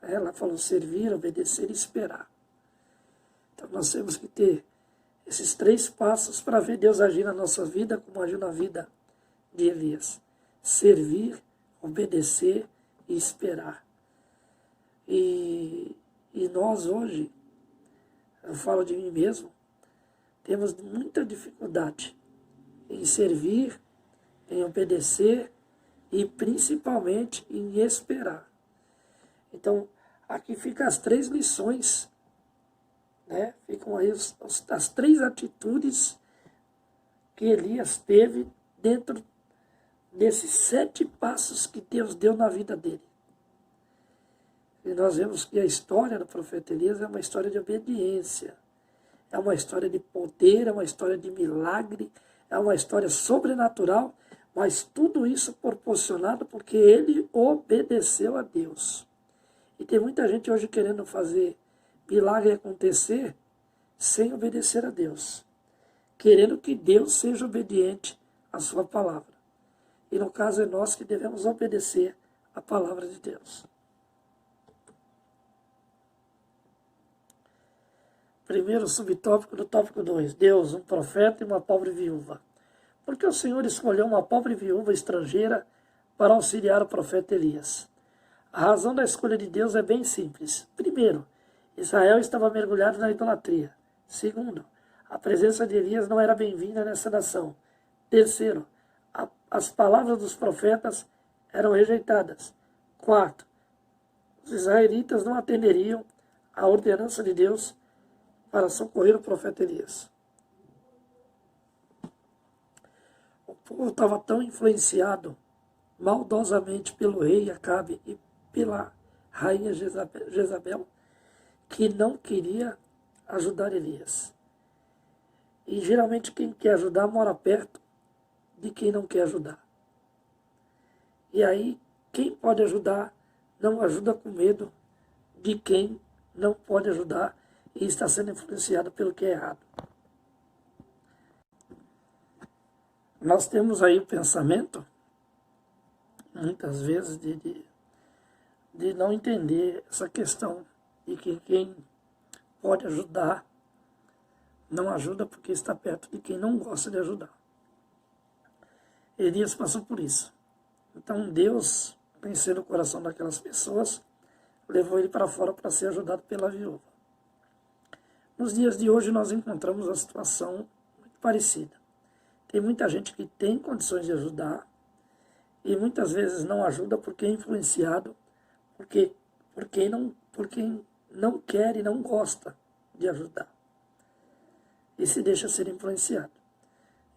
Ela falou servir, obedecer e esperar. Então nós temos que ter esses 3 passos para ver Deus agir na nossa vida, como agiu na vida de Elias. Servir, obedecer e esperar. E nós hoje, eu falo de mim mesmo, temos muita dificuldade em servir, em obedecer e principalmente em esperar. Então, aqui ficam as 3 lições, né? Ficam aí as 3 atitudes que Elias teve dentro desses 7 passos que Deus deu na vida dele. E nós vemos que a história do profeta Elias é uma história de obediência, é uma história de poder, é uma história de milagre, é uma história sobrenatural, mas tudo isso proporcionado porque ele obedeceu a Deus. E tem muita gente hoje querendo fazer milagre acontecer sem obedecer a Deus, querendo que Deus seja obediente à sua palavra. E no caso é nós que devemos obedecer a palavra de Deus. Primeiro subtópico do tópico 2. Deus, um profeta e uma pobre viúva. Por que o Senhor escolheu uma pobre viúva estrangeira para auxiliar o profeta Elias? A razão da escolha de Deus é bem simples. Primeiro, Israel estava mergulhado na idolatria. Segundo, a presença de Elias não era bem-vinda nessa nação. Terceiro, as palavras dos profetas eram rejeitadas. Quarto, os israelitas não atenderiam à ordenança de Deus para socorrer o profeta Elias. O povo estava tão influenciado maldosamente pelo rei Acabe e pela rainha Jezabel que não queria ajudar Elias. E geralmente quem quer ajudar mora perto de quem não quer ajudar. E aí quem pode ajudar não ajuda com medo de quem não pode ajudar e está sendo influenciado pelo que é errado. Nós temos aí o pensamento, muitas vezes, de não entender essa questão de que quem pode ajudar não ajuda porque está perto de quem não gosta de ajudar. Elias passou por isso. Então Deus, conhecendo o coração daquelas pessoas, levou ele para fora para ser ajudado pela viúva. Nos dias de hoje nós encontramos uma situação muito parecida. Tem muita gente que tem condições de ajudar e muitas vezes não ajuda porque é influenciado por quem não quer e não gosta de ajudar. E se deixa ser influenciado.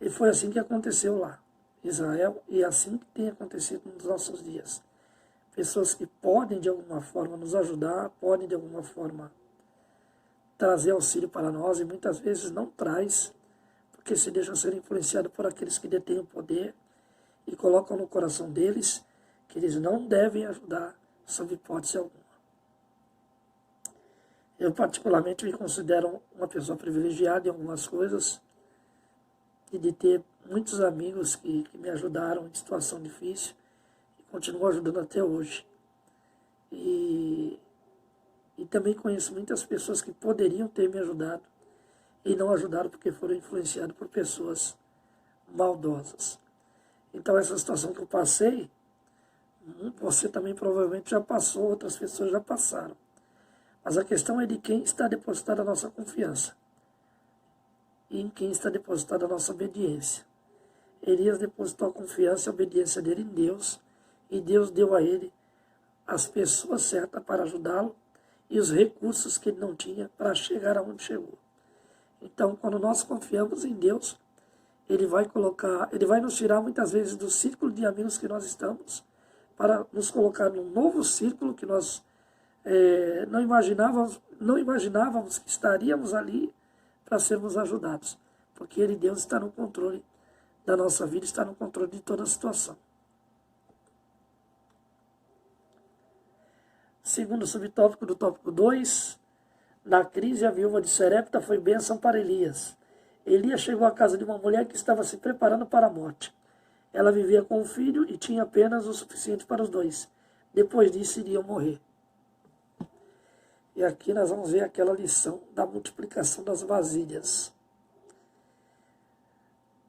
E foi assim que aconteceu lá, em Israel, e é assim que tem acontecido nos nossos dias. Pessoas que podem de alguma forma nos ajudar, podem de alguma forma trazer auxílio para nós, e muitas vezes não traz, porque se deixam ser influenciados por aqueles que detêm o poder e colocam no coração deles que eles não devem ajudar sob hipótese alguma. Eu particularmente me considero uma pessoa privilegiada em algumas coisas e de ter muitos amigos que me ajudaram em situação difícil e continuam ajudando até hoje. E também conheço muitas pessoas que poderiam ter me ajudado e não ajudaram porque foram influenciados por pessoas maldosas. Então essa situação que eu passei, você também provavelmente já passou, outras pessoas já passaram. Mas a questão é de quem está depositada a nossa confiança e em quem está depositada a nossa obediência. Elias depositou a confiança e a obediência dele em Deus, e Deus deu a ele as pessoas certas para ajudá-lo e os recursos que ele não tinha para chegar aonde chegou. Então, quando nós confiamos em Deus, Ele vai nos tirar muitas vezes do círculo de amigos que nós estamos, para nos colocar num novo círculo que nós não imaginávamos que estaríamos ali para sermos ajudados. Porque Deus está no controle da nossa vida, está no controle de toda a situação. Segundo subtópico do tópico 2, na crise a viúva de Serepta foi bênção para Elias. Elias chegou à casa de uma mulher que estava se preparando para a morte. Ela vivia com um filho e tinha apenas o suficiente para os dois. Depois disso iriam morrer. E aqui nós vamos ver aquela lição da multiplicação das vasilhas.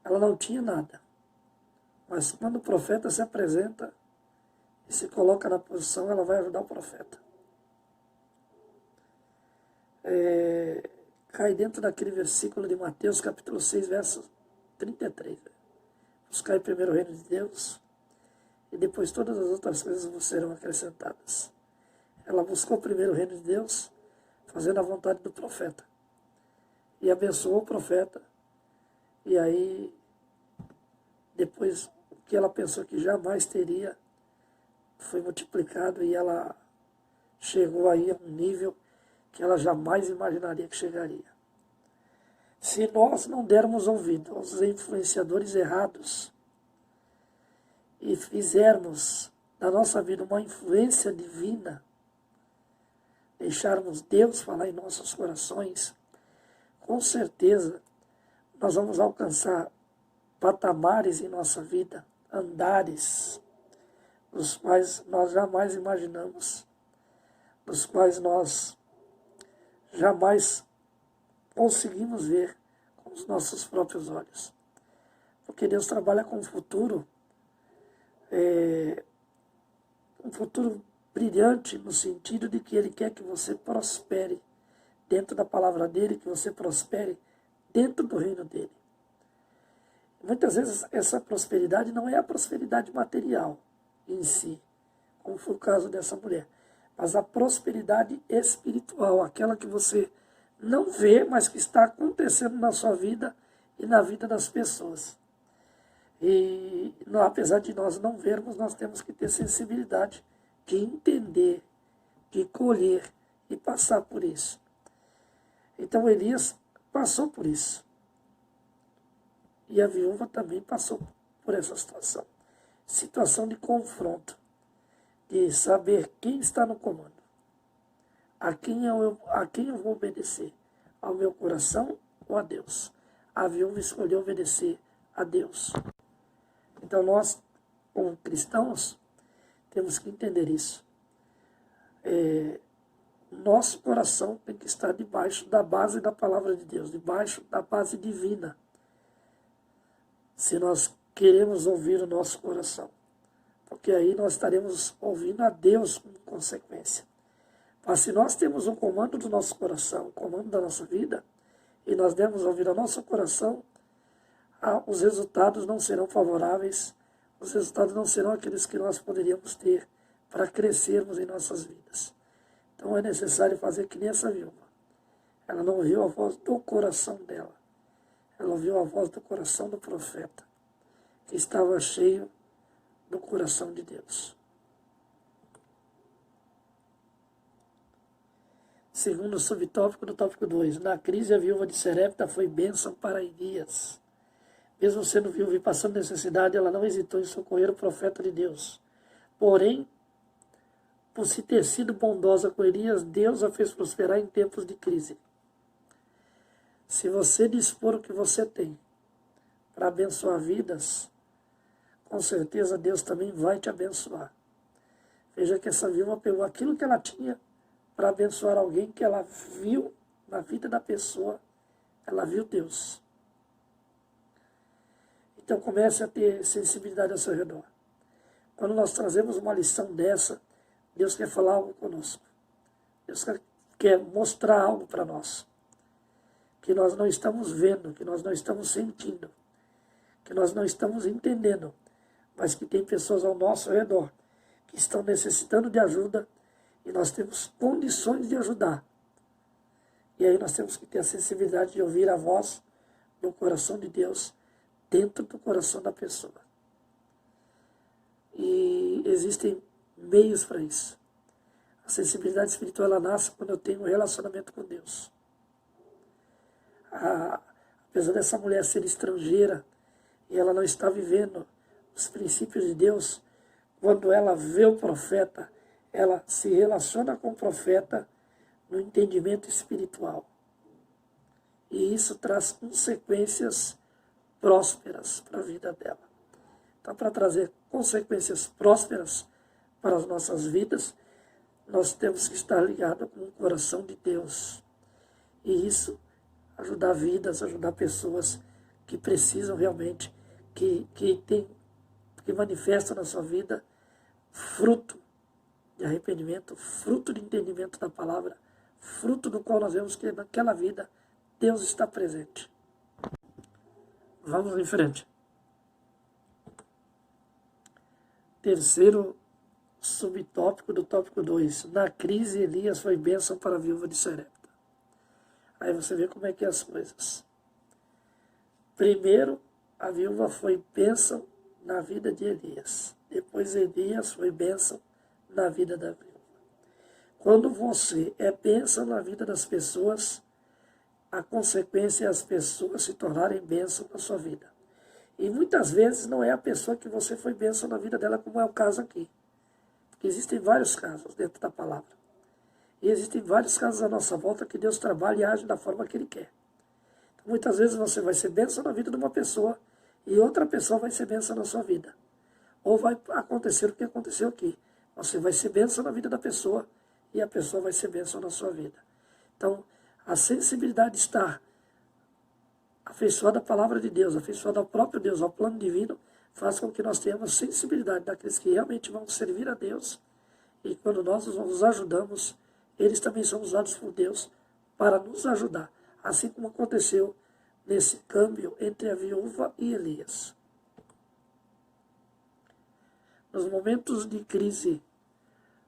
Ela não tinha nada. Mas quando o profeta se apresenta e se coloca na posição, ela vai ajudar o profeta. Cai dentro daquele versículo de Mateus, capítulo 6, verso 33. Buscai primeiro o reino de Deus, e depois todas as outras coisas vos serão acrescentadas. Ela buscou primeiro o reino de Deus, fazendo a vontade do profeta. E abençoou o profeta. E aí, depois, o que ela pensou que jamais teria, foi multiplicado, e ela chegou aí a um nível que ela jamais imaginaria que chegaria. Se nós não dermos ouvido aos influenciadores errados e fizermos da nossa vida uma influência divina, deixarmos Deus falar em nossos corações, com certeza nós vamos alcançar patamares em nossa vida, andares, dos quais nós jamais imaginamos, dos quais nós jamais conseguimos ver com os nossos próprios olhos. Porque Deus trabalha com um futuro brilhante, no sentido de que Ele quer que você prospere dentro da palavra dEle, que você prospere dentro do reino dEle. Muitas vezes essa prosperidade não é a prosperidade material em si, como foi o caso dessa mulher, mas a prosperidade espiritual, aquela que você não vê, mas que está acontecendo na sua vida e na vida das pessoas. E apesar de nós não vermos, nós temos que ter sensibilidade de entender, de colher e passar por isso. Então Elias passou por isso. E a viúva também passou por essa situação. Situação de confronto, de saber quem está no comando. A quem eu vou obedecer? Ao meu coração ou a Deus? A viúva escolheu obedecer a Deus. Então nós, como cristãos, temos que entender isso. Nosso coração tem que estar debaixo da base da palavra de Deus, debaixo da base divina. Se nós queremos ouvir o nosso coração. Porque aí nós estaremos ouvindo a Deus com consequência. Mas se nós temos o comando do nosso coração, o comando da nossa vida, e nós demos ouvir ao nosso coração, os resultados não serão favoráveis, os resultados não serão aqueles que nós poderíamos ter para crescermos em nossas vidas. Então é necessário fazer que nem essa viúva. Ela não ouviu a voz do coração dela. Ela ouviu a voz do coração do profeta, que estava cheio do coração de Deus. Segundo subtópico do tópico 2, na crise a viúva de Serepta foi bênção para Elias. Mesmo sendo viúva e passando necessidade, ela não hesitou em socorrer o profeta de Deus. Porém, por se ter sido bondosa com Elias, Deus a fez prosperar em tempos de crise. Se você dispor o que você tem para abençoar vidas, com certeza Deus também vai te abençoar. Veja que essa viúva pegou aquilo que ela tinha para abençoar alguém que ela viu na vida da pessoa, ela viu Deus. Então comece a ter sensibilidade ao seu redor. Quando nós trazemos uma lição dessa, Deus quer falar algo conosco. Deus quer mostrar algo para nós. Que nós não estamos vendo, que nós não estamos sentindo, que nós não estamos entendendo, mas que tem pessoas ao nosso redor que estão necessitando de ajuda e nós temos condições de ajudar. E aí nós temos que ter a sensibilidade de ouvir a voz do coração de Deus dentro do coração da pessoa. E existem meios para isso. A sensibilidade espiritual ela nasce quando eu tenho um relacionamento com Deus. Apesar dessa mulher ser estrangeira e ela não está vivendo os princípios de Deus, quando ela vê o profeta, ela se relaciona com o profeta no entendimento espiritual. E isso traz consequências prósperas para a vida dela. Então, para trazer consequências prósperas para as nossas vidas, nós temos que estar ligados com o coração de Deus. E isso ajudar vidas, ajudar pessoas que precisam realmente, que manifestam na sua vida fruto de arrependimento, fruto de entendimento da palavra, fruto do qual nós vemos que naquela vida Deus está presente. Vamos em frente. Terceiro subtópico do tópico 2. Na crise, Elias foi bênção para a viúva de Serepta. Aí você vê como é que é as coisas. Primeiro, a viúva foi bênção na vida de Elias. Depois, Elias foi bênção na vida da viúva. Quando você é bênção na vida das pessoas, a consequência é as pessoas se tornarem bênção na sua vida. E muitas vezes não é a pessoa que você foi bênção na vida dela, como é o caso aqui. Porque existem vários casos dentro da palavra. E existem vários casos à nossa volta que Deus trabalha e age da forma que Ele quer. Então, muitas vezes você vai ser bênção na vida de uma pessoa e outra pessoa vai ser bênção na sua vida. Ou vai acontecer o que aconteceu aqui. Você vai ser bênção na vida da pessoa e a pessoa vai ser bênção na sua vida. Então, a sensibilidade de estar afeiçoada à palavra de Deus, afeiçoada ao próprio Deus, ao plano divino, faz com que nós tenhamos sensibilidade daqueles que realmente vão servir a Deus. E quando nós os ajudamos, eles também são usados por Deus para nos ajudar. Assim como aconteceu nesse câmbio entre a viúva e Elias. Nos momentos de crise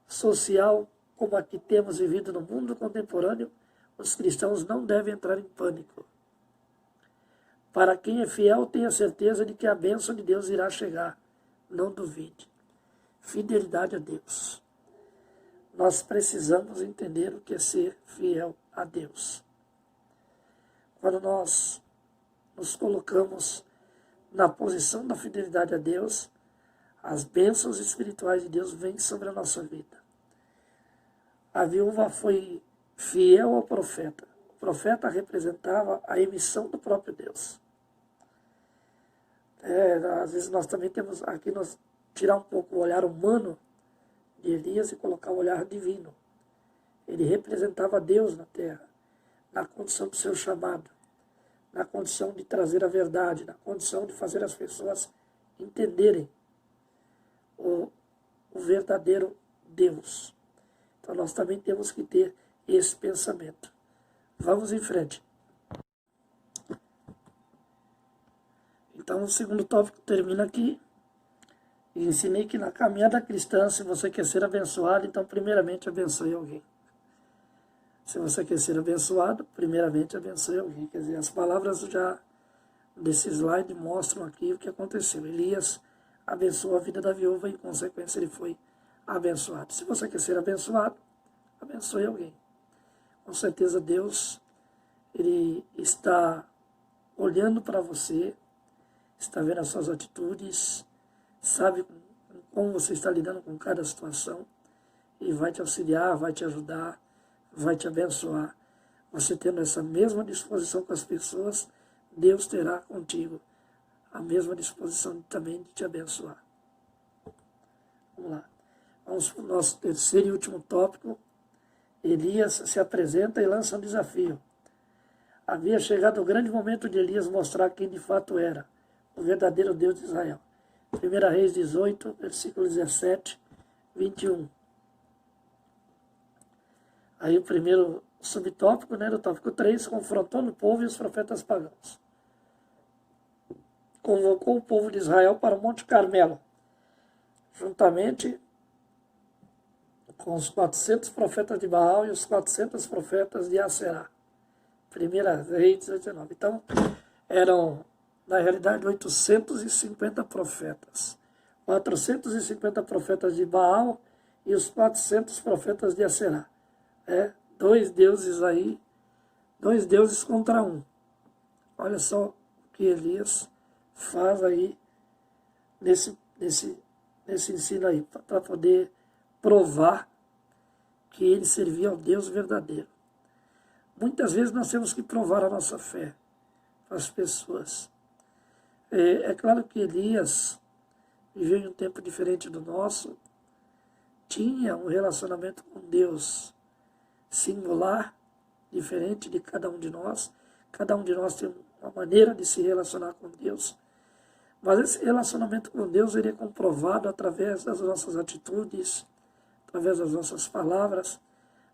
social, como a que temos vivido no mundo contemporâneo, os cristãos não devem entrar em pânico. Para quem é fiel, tenha certeza de que a bênção de Deus irá chegar. Não duvide. Fidelidade a Deus. Nós precisamos entender o que é ser fiel a Deus. Quando nós nos colocamos na posição da fidelidade a Deus, as bênçãos espirituais de Deus vêm sobre a nossa vida. A viúva foi fiel ao profeta. O profeta representava a emissão do próprio Deus. Às vezes nós também temos aqui, nós tirar um pouco o olhar humano de Elias e colocar o olhar divino. Ele representava Deus na terra, na condição do seu chamado, na condição de trazer a verdade, na condição de fazer as pessoas entenderem o verdadeiro Deus. Então nós também temos que ter esse pensamento. Vamos em frente. Então o segundo tópico termina aqui. E ensinei que na caminhada cristã, se você quer ser abençoado, então primeiramente abençoe alguém. Se você quer ser abençoado, primeiramente abençoe alguém. Quer dizer, as palavras já desse slide mostram aqui o que aconteceu. Elias abençoou a vida da viúva e, em consequência, ele foi abençoado. Se você quer ser abençoado, abençoe alguém. Com certeza Deus, Ele está olhando para você, está vendo as suas atitudes, sabe como você está lidando com cada situação e vai te auxiliar, vai te ajudar, vai te abençoar. Você tendo essa mesma disposição com as pessoas, Deus terá contigo a mesma disposição também de te abençoar. Vamos lá. Vamos para o nosso terceiro e último tópico. Elias se apresenta e lança um desafio. Havia chegado o grande momento de Elias mostrar quem de fato era, o verdadeiro Deus de Israel. 1 Reis 18, versículo 17, 21. Aí o primeiro subtópico, no tópico 3, confrontou o povo e os profetas pagãos. Convocou o povo de Israel para o Monte Carmelo, juntamente com os 400 profetas de Baal e os 400 profetas de Aserá. 1 Reis 19. Então, eram, na realidade, 850 profetas. 450 profetas de Baal e os 400 profetas de Aserá. Dois deuses aí, dois deuses contra um. Olha só o que Elias faz aí nesse ensino aí, para poder provar que ele servia ao Deus verdadeiro. Muitas vezes nós temos que provar a nossa fé para as pessoas. É claro que Elias viveu em um tempo diferente do nosso, tinha um relacionamento com Deus singular, diferente de cada um de nós. Cada um de nós tem uma maneira de se relacionar com Deus. Mas esse relacionamento com Deus ele é comprovado através das nossas atitudes, através das nossas palavras,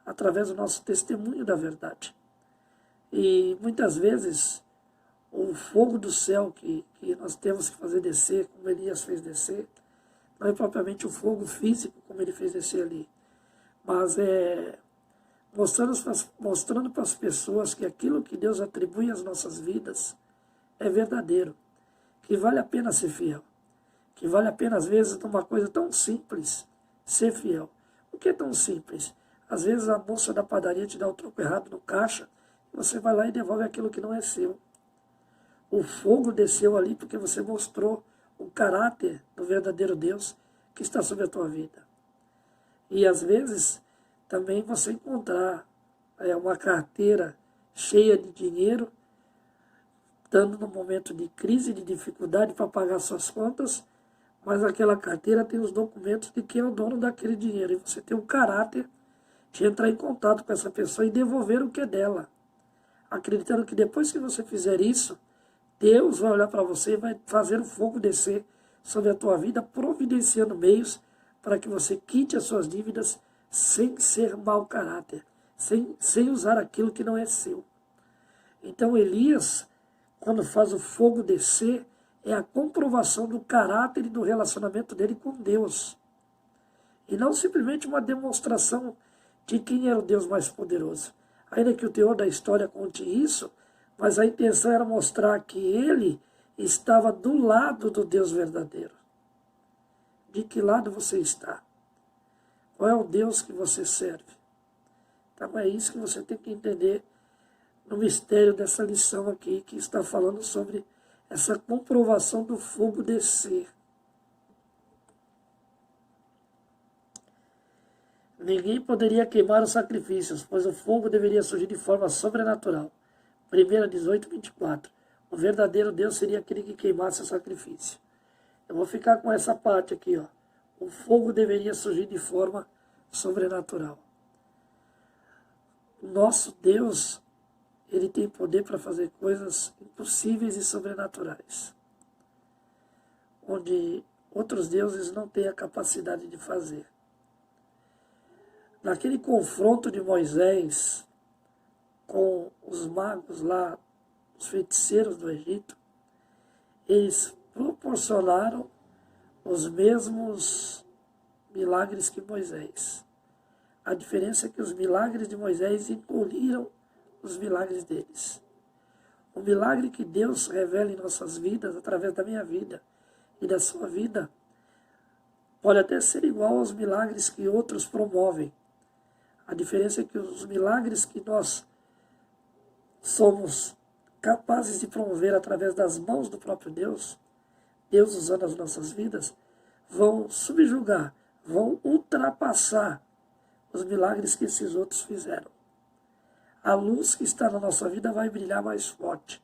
através do nosso testemunho da verdade. E muitas vezes o fogo do céu que nós temos que fazer descer, como Elias fez descer, não é propriamente o fogo físico como ele fez descer ali, mas é mostrando para as pessoas que aquilo que Deus atribui às nossas vidas é verdadeiro, que vale a pena ser fiel, que vale a pena às vezes numa coisa tão simples ser fiel. O que é tão simples? Às vezes a moça da padaria te dá o troco errado no caixa e você vai lá e devolve aquilo que não é seu. O fogo desceu ali porque você mostrou o caráter do verdadeiro Deus que está sobre a tua vida. E às vezes também você encontrar uma carteira cheia de dinheiro, estando num momento de crise, de dificuldade para pagar suas contas, mas aquela carteira tem os documentos de quem é o dono daquele dinheiro. E você tem o caráter de entrar em contato com essa pessoa e devolver o que é dela, acreditando que depois que você fizer isso, Deus vai olhar para você e vai fazer o fogo descer sobre a tua vida, providenciando meios para que você quite as suas dívidas sem ser mau caráter, sem usar aquilo que não é seu. Então Elias, quando faz o fogo descer, é a comprovação do caráter e do relacionamento dele com Deus. E não simplesmente uma demonstração de quem era o Deus mais poderoso. Ainda que o teor da história conte isso, mas a intenção era mostrar que ele estava do lado do Deus verdadeiro. De que lado você está? Qual é o Deus que você serve? Então é isso que você tem que entender no mistério dessa lição aqui, que está falando sobre essa comprovação do fogo descer. Ninguém poderia queimar os sacrifícios, pois o fogo deveria surgir de forma sobrenatural. 1 18, 24. O verdadeiro Deus seria aquele que queimasse o sacrifício. Eu vou ficar com essa parte aqui, ó. O fogo deveria surgir de forma sobrenatural. Nosso Deus, ele tem poder para fazer coisas impossíveis e sobrenaturais, onde outros deuses não têm a capacidade de fazer. Naquele confronto de Moisés com os magos lá, os feiticeiros do Egito, eles proporcionaram os mesmos milagres que Moisés. A diferença é que os milagres de Moisés engoliram os milagres deles. O milagre que Deus revela em nossas vidas, através da minha vida e da sua vida, pode até ser igual aos milagres que outros promovem. A diferença é que os milagres que nós somos capazes de promover através das mãos do próprio Deus, Deus usando as nossas vidas, vão subjugar, vão ultrapassar os milagres que esses outros fizeram. A luz que está na nossa vida vai brilhar mais forte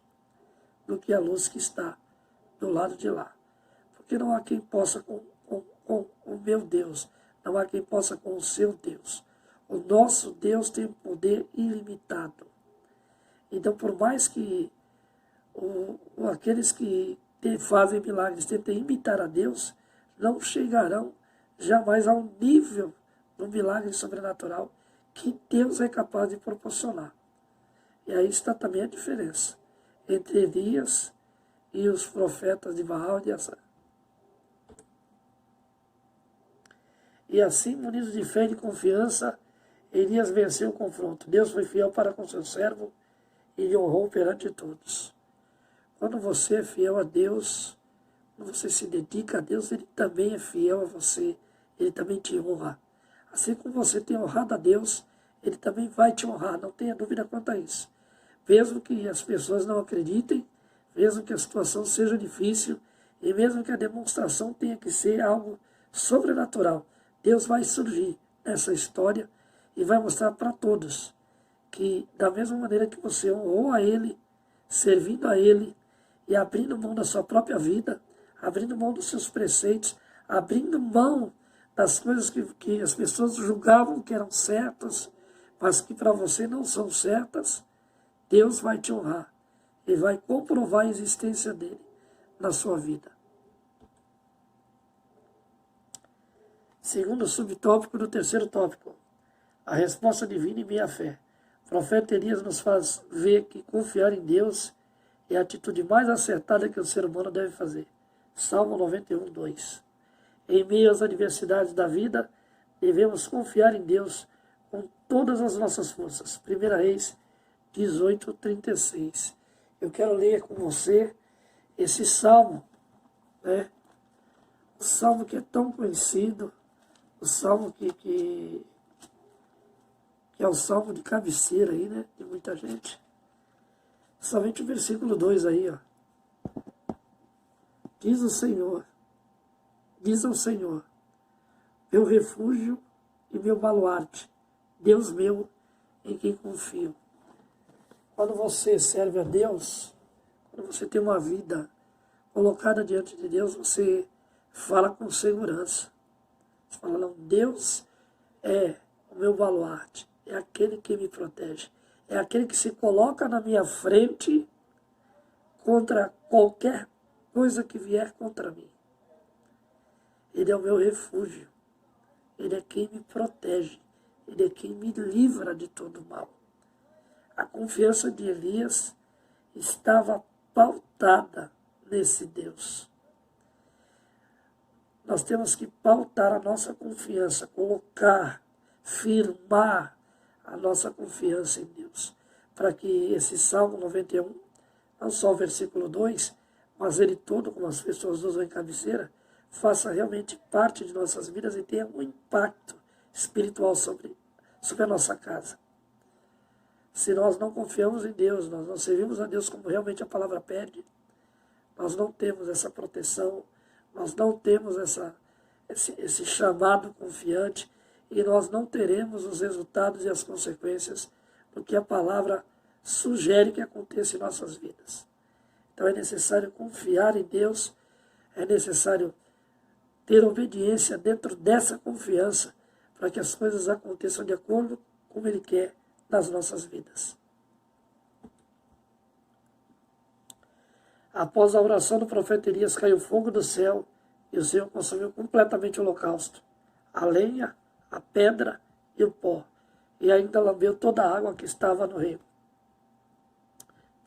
do que a luz que está do lado de lá. Porque não há quem possa com o meu Deus, não há quem possa com o seu Deus. O nosso Deus tem poder ilimitado. Então, por mais que aqueles que fazem milagres tentem imitar a Deus, não chegarão jamais ao nível do milagre sobrenatural que Deus é capaz de proporcionar. E aí está também a diferença entre Elias e os profetas de Baal e de Assar. E assim, munido de fé e de confiança, Elias venceu o confronto. Deus foi fiel para com seu servo e lhe honrou perante todos. Quando você é fiel a Deus, quando você se dedica a Deus, Ele também é fiel a você, Ele também te honra. Assim como você tem honrado a Deus, Ele também vai te honrar, não tenha dúvida quanto a isso. Mesmo que as pessoas não acreditem, mesmo que a situação seja difícil, e mesmo que a demonstração tenha que ser algo sobrenatural, Deus vai surgir nessa história e vai mostrar para todos que, da mesma maneira que você honrou a Ele, servindo a Ele e abrindo mão da sua própria vida, abrindo mão dos seus preceitos, abrindo mão das coisas que as pessoas julgavam que eram certas, mas que para você não são certas, Deus vai te honrar e vai comprovar a existência dele na sua vida. Segundo subtópico do terceiro tópico, a resposta divina em minha fé. O profeta Elias nos faz ver que confiar em Deus é a atitude mais acertada que o ser humano deve fazer. Salmo 91, 2. Em meio às adversidades da vida, devemos confiar em Deus com todas as nossas forças. 1 Reis 18, 36. Eu quero ler com você esse salmo, né? O salmo que é tão conhecido, o salmo que é o salmo de cabeceira aí, né? De muita gente. Somente o versículo 2 aí, ó. Diz ao Senhor, meu refúgio e meu baluarte, Deus meu em quem confio. Quando você serve a Deus, quando você tem uma vida colocada diante de Deus, você fala com segurança. Você fala, não, Deus é o meu baluarte, é aquele que me protege, é aquele que se coloca na minha frente contra qualquer coisa que vier contra mim. Ele é o meu refúgio, Ele é quem me protege, Ele é quem me livra de todo mal. A confiança de Elias estava pautada nesse Deus. Nós temos que pautar a nossa confiança, colocar, firmar a nossa confiança em Deus, para que esse Salmo 91, não só o versículo 2, mas ele todo, como as pessoas usam em cabeceira, faça realmente parte de nossas vidas e tenha um impacto espiritual sobre a nossa casa. Se nós não confiamos em Deus, nós não servimos a Deus como realmente a palavra pede, nós não temos essa proteção, nós não temos esse chamado confiante e nós não teremos os resultados e as consequências do que a palavra sugere que aconteça em nossas vidas. Então é necessário confiar em Deus, é necessário ter obediência dentro dessa confiança para que as coisas aconteçam de acordo com como Ele quer nas nossas vidas. Após a oração do profeta Elias, caiu fogo do céu e o Senhor consumiu completamente o holocausto, a lenha, a pedra e o pó, e ainda lambeu toda a água que estava no rio.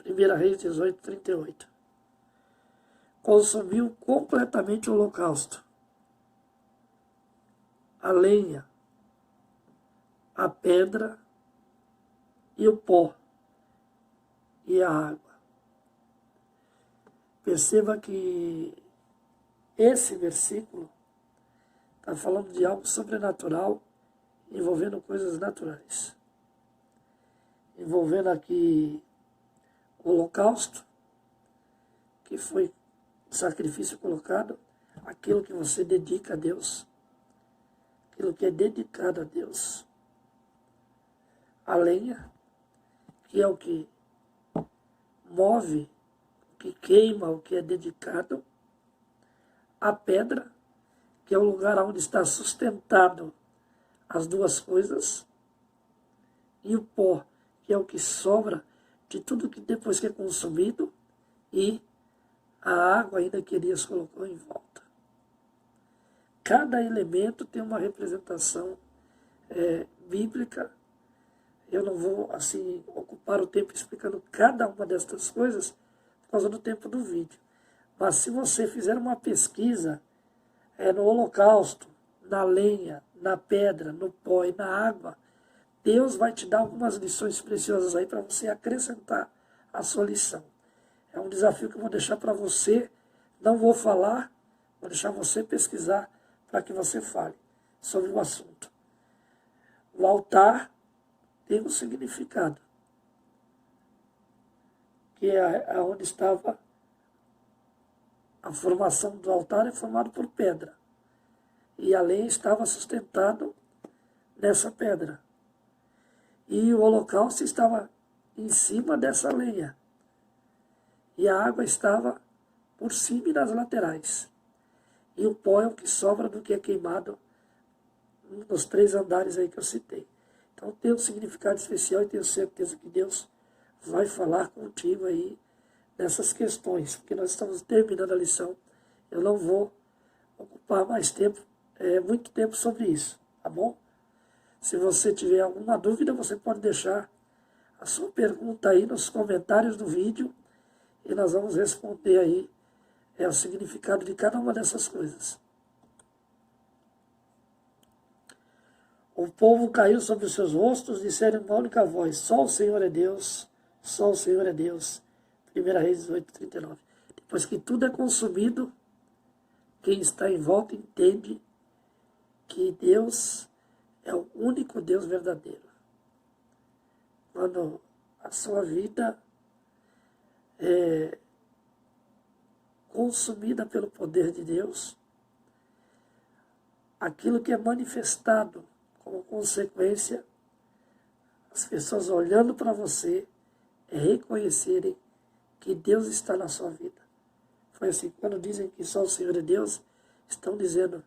1 Reis 18, 38. Consumiu completamente o holocausto. a lenha, a pedra e o pó e a água. Perceba que esse versículo está falando de algo sobrenatural envolvendo coisas naturais. Envolvendo aqui o holocausto, que foi o sacrifício colocado, aquilo que você dedica a Deus, aquilo que é dedicado a Deus. A lenha, que é o que move, o que queima, o que é dedicado. A pedra, que é o lugar onde está sustentado as duas coisas. E o pó, que é o que sobra de tudo que depois que é consumido, e a água ainda que Elias colocou em volta. Cada elemento tem uma representação bíblica. Eu não vou assim ocupar o tempo explicando cada uma destas coisas por causa do tempo do vídeo. Mas se você fizer uma pesquisa no holocausto, na lenha, na pedra, no pó e na água, Deus vai te dar algumas lições preciosas aí para você acrescentar a sua lição. É um desafio que eu vou deixar para você. Não vou falar, vou deixar você pesquisar para que você fale sobre o assunto. O altar tem um significado, que é onde estava a formação do altar, é formado por pedra. E a lenha estava sustentado nessa pedra. E o holocausto estava em cima dessa lenha. E a água estava por cima e nas laterais. E o pó é o que sobra do que é queimado nos 3 andares aí que eu citei. Então tem um significado especial e tenho certeza que Deus vai falar contigo aí nessas questões, porque nós estamos terminando a lição. Eu não vou ocupar mais tempo, muito tempo sobre isso, tá bom? Se você tiver alguma dúvida, você pode deixar a sua pergunta aí nos comentários do vídeo e nós vamos responder aí o significado de cada uma dessas coisas. O povo caiu sobre os seus rostos, disseram uma única voz: só o Senhor é Deus, só o Senhor é Deus. 1 Reis 18, 39. Depois que tudo é consumido, quem está em volta entende que Deus é o único Deus verdadeiro. Quando a sua vida é consumida pelo poder de Deus, aquilo que é manifestado como consequência, as pessoas olhando para você, reconhecerem que Deus está na sua vida. Foi assim, quando dizem que só o Senhor é Deus, estão dizendo: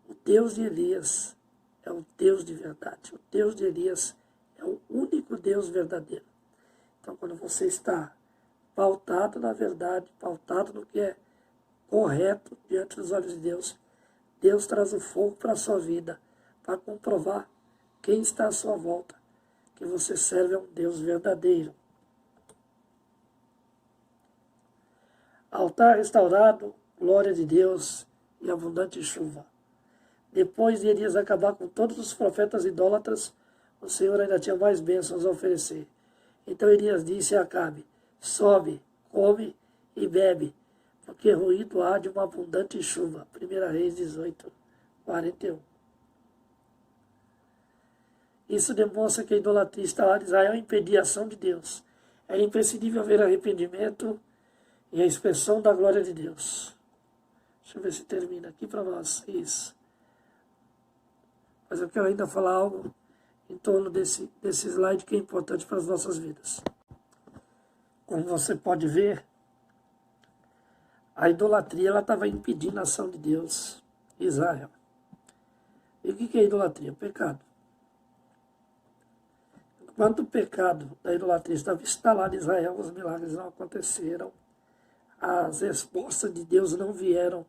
o Deus de Elias é o Deus de verdade. O Deus de Elias é o único Deus verdadeiro. Então, quando você está pautado na verdade, pautado no que é correto diante dos olhos de Deus, Deus traz o fogo para a sua vida, para comprovar quem está à sua volta, que você serve a um Deus verdadeiro. Altar restaurado, glória de Deus e abundante chuva. Depois de Elias acabar com todos os profetas idólatras, o Senhor ainda tinha mais bênçãos a oferecer. Então Elias disse a Acabe: sobe, come e bebe, porque ruído há de uma abundante chuva. 1 Reis 18, 41. Isso demonstra que a idolatria instalada em Israel impedia a ação de Deus. Era imprescindível haver arrependimento e a expressão da glória de Deus. Deixa eu ver se termina aqui para nós. Isso. Mas eu quero ainda falar algo em torno desse slide que é importante para as nossas vidas. Como você pode ver, a idolatria estava impedindo a ação de Deus em Israel. E o que é idolatria? Pecado. Enquanto o pecado da idolatria estava instalado em Israel, os milagres não aconteceram. As respostas de Deus não vieram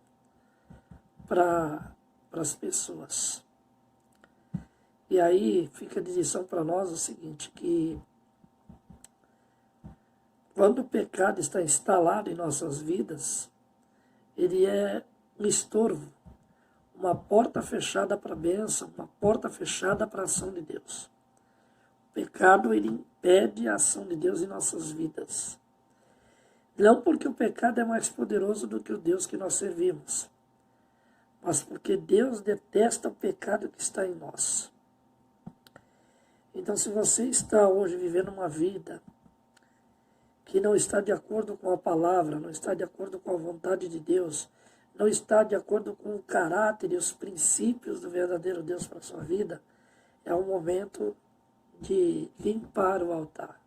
para as pessoas. E aí fica a lição para nós o seguinte, que quando o pecado está instalado em nossas vidas, ele é um estorvo, uma porta fechada para a bênção, uma porta fechada para a ação de Deus. O pecado, ele impede a ação de Deus em nossas vidas. Não porque o pecado é mais poderoso do que o Deus que nós servimos, mas porque Deus detesta o pecado que está em nós. Então, se você está hoje vivendo uma vida que não está de acordo com a palavra, não está de acordo com a vontade de Deus, não está de acordo com o caráter e os princípios do verdadeiro Deus para a sua vida, é o momento de limpar o altar.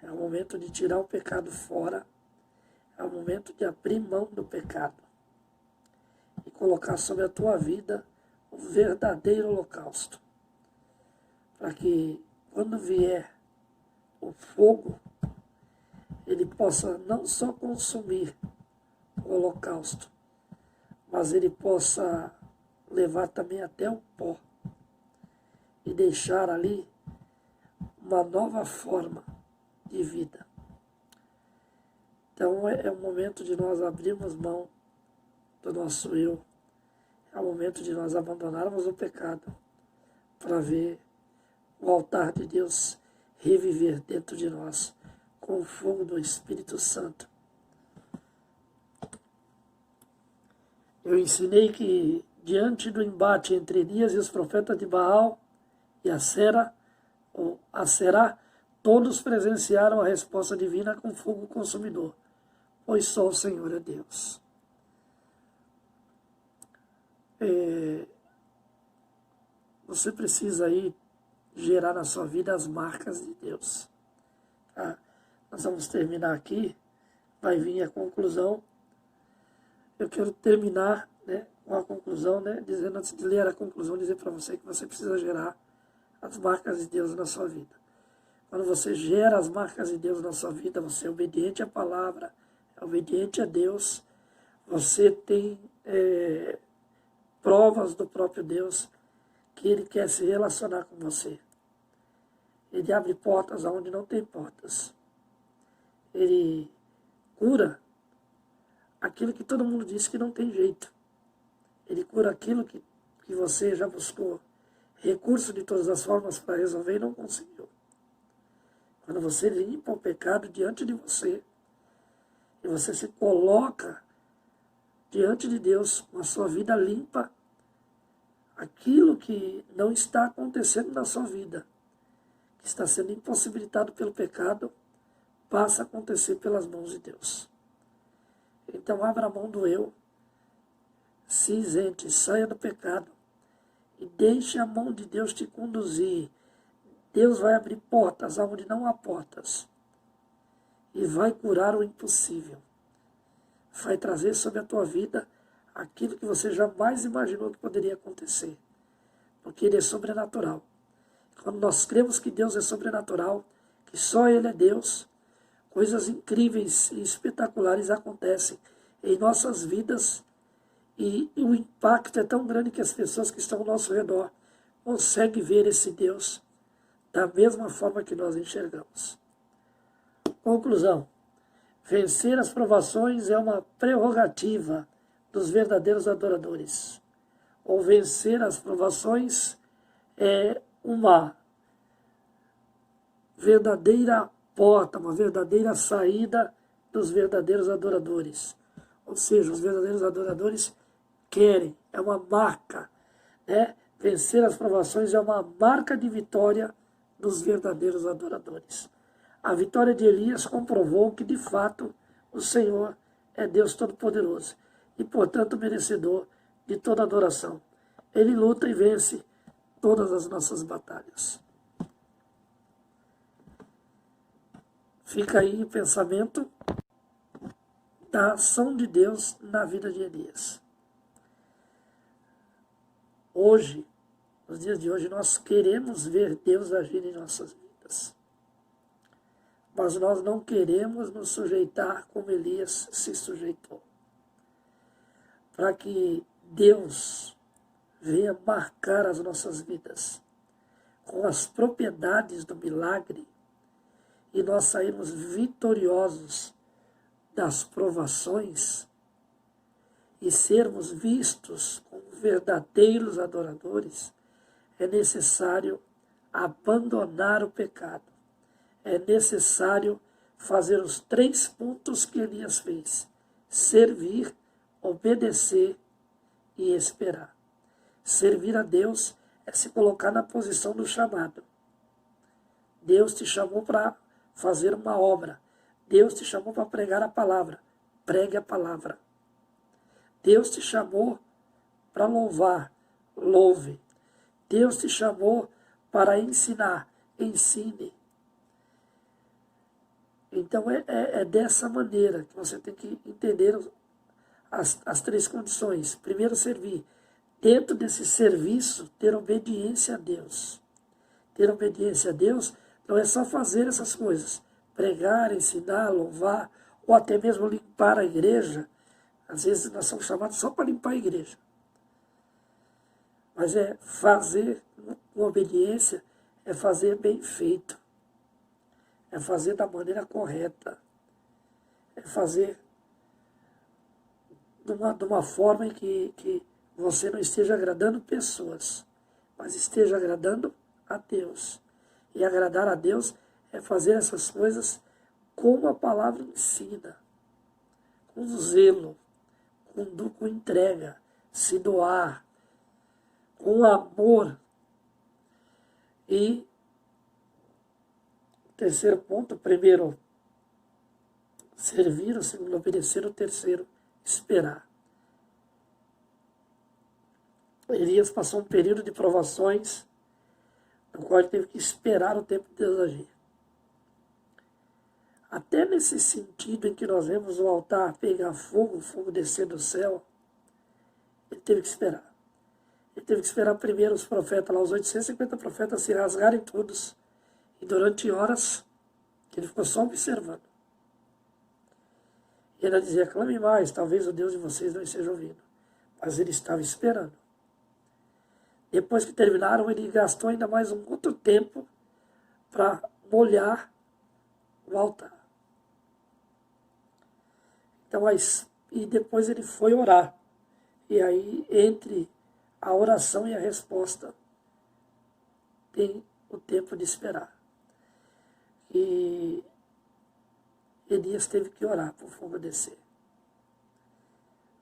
É o momento de tirar o pecado fora. É o momento de abrir mão do pecado e colocar sobre a tua vida o verdadeiro holocausto. Para que, quando vier o fogo, ele possa não só consumir o holocausto, mas ele possa levar também até o pó e deixar ali uma nova forma de vida. Então é o momento de nós abrirmos mão do nosso eu, é o momento de nós abandonarmos o pecado para ver o altar de Deus reviver dentro de nós com o fogo do Espírito Santo. Eu ensinei que diante do embate entre Elias e os profetas de Baal e Aserá, todos presenciaram a resposta divina com fogo consumidor, pois só o Senhor é Deus. Você precisa aí gerar na sua vida as marcas de Deus. Tá? Nós vamos terminar aqui, vai vir a conclusão. Eu quero terminar, né, com a conclusão, né, dizendo, antes de ler a conclusão, dizer para você que você precisa gerar as marcas de Deus na sua vida. Quando você gera as marcas de Deus na sua vida, você é obediente à palavra, é obediente a Deus, você tem provas do próprio Deus que Ele quer se relacionar com você. Ele abre portas onde não tem portas. Ele cura aquilo que todo mundo diz que não tem jeito. Ele cura aquilo que você já buscou recurso de todas as formas para resolver e não conseguiu. Quando você limpa o pecado diante de você, e você se coloca diante de Deus com a sua vida limpa, aquilo que não está acontecendo na sua vida, que está sendo impossibilitado pelo pecado, passa a acontecer pelas mãos de Deus. Então abra a mão do eu, se isente, saia do pecado e deixe a mão de Deus te conduzir. Deus vai abrir portas onde não há portas e vai curar o impossível. Vai trazer sobre a tua vida aquilo que você jamais imaginou que poderia acontecer, porque Ele é sobrenatural. Quando nós cremos que Deus é sobrenatural, que só Ele é Deus, coisas incríveis e espetaculares acontecem em nossas vidas e o impacto é tão grande que as pessoas que estão ao nosso redor conseguem ver esse Deus da mesma forma que nós enxergamos. Conclusão. Vencer as provações é uma prerrogativa dos verdadeiros adoradores. Ou vencer as provações é uma verdadeira porta, uma verdadeira saída dos verdadeiros adoradores. Ou seja, os verdadeiros adoradores querem, é uma marca, né? Vencer as provações é uma marca de vitória dos verdadeiros adoradores. A vitória de Elias comprovou que, de fato, o Senhor é Deus Todo-Poderoso e, portanto, merecedor de toda adoração. Ele luta e vence todas as nossas batalhas. Fica aí o pensamento da ação de Deus na vida de Elias. Hoje, nos dias de hoje, nós queremos ver Deus agir em nossas vidas. Mas nós não queremos nos sujeitar como Elias se sujeitou. Para que Deus venha marcar as nossas vidas com as propriedades do milagre e nós sairmos vitoriosos das provações e sermos vistos como verdadeiros adoradores, é necessário abandonar o pecado. É necessário fazer os 3 pontos que Elias fez: servir, obedecer e esperar. Servir a Deus é se colocar na posição do chamado. Deus te chamou para fazer uma obra. Deus te chamou para pregar a palavra. Pregue a palavra. Deus te chamou para louvar. Louve. Deus te chamou para ensinar. Ensine. Então é dessa maneira que você tem que entender as 3 condições. Primeiro, servir. Dentro desse serviço, ter obediência a Deus. Ter obediência a Deus não é só fazer essas coisas. Pregar, ensinar, louvar, ou até mesmo limpar a igreja. Às vezes nós somos chamados só para limpar a igreja. Mas é fazer com obediência, é fazer bem feito. É fazer da maneira correta. É fazer de uma forma em que você não esteja agradando pessoas, mas esteja agradando a Deus. E agradar a Deus é fazer essas coisas como a palavra ensina, com zelo, com entrega, se doar, com amor. E o terceiro ponto: primeiro, servir; o segundo, obedecer; o terceiro, esperar. Elias passou um período de provações, no qual ele teve que esperar o tempo de Deus agir. Até nesse sentido em que nós vemos o altar pegar fogo, o fogo descer do céu, ele teve que esperar. Ele teve que esperar primeiro os profetas, lá os 850 profetas, se rasgarem todos. E durante horas, ele ficou só observando. E ele dizia: clame mais, talvez o Deus de vocês não esteja ouvindo. Mas ele estava esperando. Depois que terminaram, ele gastou ainda mais um outro tempo para molhar o altar. Então, e depois ele foi orar. E aí, entre a oração e a resposta, tem o tempo de esperar. E Elias teve que orar para o fogo descer.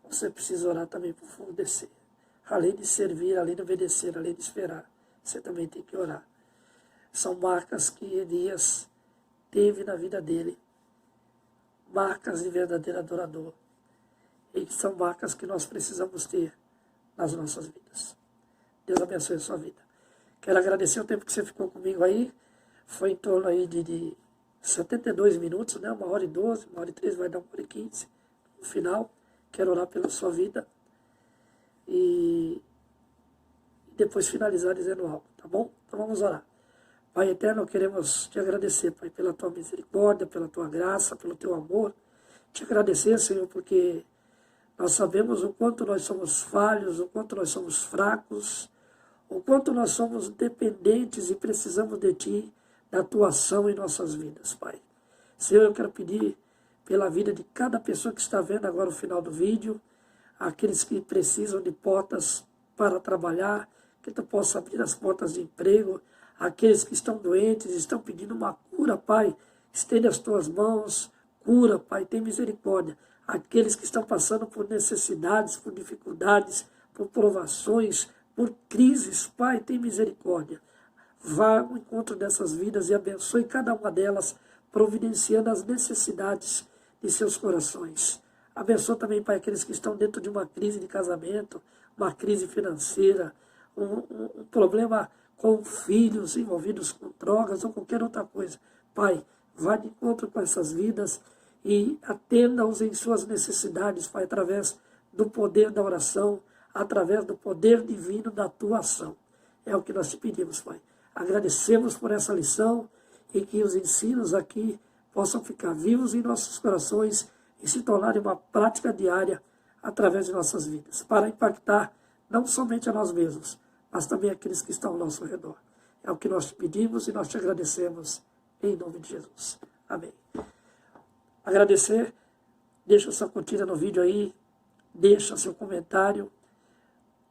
Você precisa orar também para o fogo descer. Além de servir, além de obedecer, além de esperar, você também tem que orar. São marcas que Elias teve na vida dele. Marcas de verdadeiro adorador. E que são marcas que nós precisamos ter nas nossas vidas. Deus abençoe a sua vida. Quero agradecer o tempo que você ficou comigo aí. Foi em torno aí de 72 minutos, né? 1h12, 1h13, vai dar 1h15. No final, quero orar pela sua vida. E depois finalizar dizendo algo, tá bom? Então vamos orar. Pai eterno, queremos te agradecer, Pai, pela tua misericórdia, pela tua graça, pelo teu amor. Te agradecer, Senhor, porque nós sabemos o quanto nós somos falhos, o quanto nós somos fracos, o quanto nós somos dependentes e precisamos de Ti, da Tua ação em nossas vidas, Pai. Senhor, eu quero pedir pela vida de cada pessoa que está vendo agora o final do vídeo, aqueles que precisam de portas para trabalhar, que Tu possa abrir as portas de emprego, aqueles que estão doentes, estão pedindo uma cura, Pai, estende as Tuas mãos, cura, Pai, tem misericórdia. Aqueles que estão passando por necessidades, por dificuldades, por provações, por crises, Pai, tem misericórdia. Vá ao encontro dessas vidas e abençoe cada uma delas, providenciando as necessidades de seus corações. Abençoa também, Pai, aqueles que estão dentro de uma crise de casamento, uma crise financeira, um problema com filhos envolvidos com drogas ou qualquer outra coisa. Pai, vá de encontro com essas vidas e atenda-os em suas necessidades, Pai, através do poder da oração, através do poder divino da Tua ação. É o que nós te pedimos, Pai. Agradecemos por essa lição e que os ensinos aqui possam ficar vivos em nossos corações e se tornarem uma prática diária através de nossas vidas, para impactar não somente a nós mesmos, mas também aqueles que estão ao nosso redor. É o que nós te pedimos e nós te agradecemos em nome de Jesus. Amém. Agradecer, deixa sua curtida no vídeo aí, deixa seu comentário,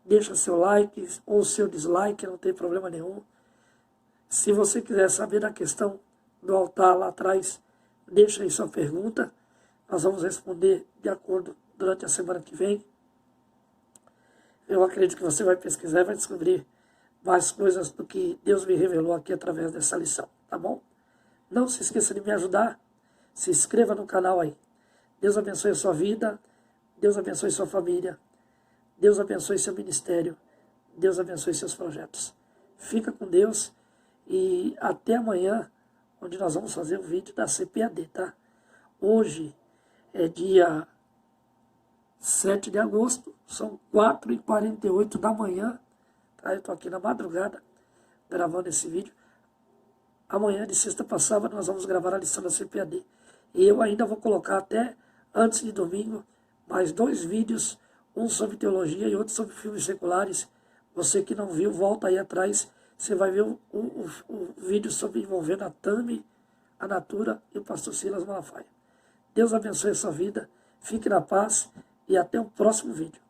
deixa seu like ou seu dislike, não tem problema nenhum. Se você quiser saber da questão do altar lá atrás, deixa aí sua pergunta. Nós vamos responder de acordo durante a semana que vem. Eu acredito que você vai pesquisar e vai descobrir mais coisas do que Deus me revelou aqui através dessa lição, tá bom? Não se esqueça de me ajudar, se inscreva no canal aí. Deus abençoe a sua vida, Deus abençoe sua família, Deus abençoe seu ministério, Deus abençoe seus projetos. Fica com Deus e até amanhã, onde nós vamos fazer o vídeo da CPAD, tá? Hoje é dia 7 de agosto, são 4h48 da manhã, tá? Eu estou aqui na madrugada gravando esse vídeo. Amanhã, de sexta para sábado, nós vamos gravar a lição da CPAD. E eu ainda vou colocar até antes de domingo mais 2 vídeos, um sobre teologia e outro sobre filmes seculares. Você que não viu, volta aí atrás, você vai ver o vídeo sobre envolvendo a Tami, a Natura e o pastor Silas Malafaia. Deus abençoe a sua vida, fique na paz e até o próximo vídeo.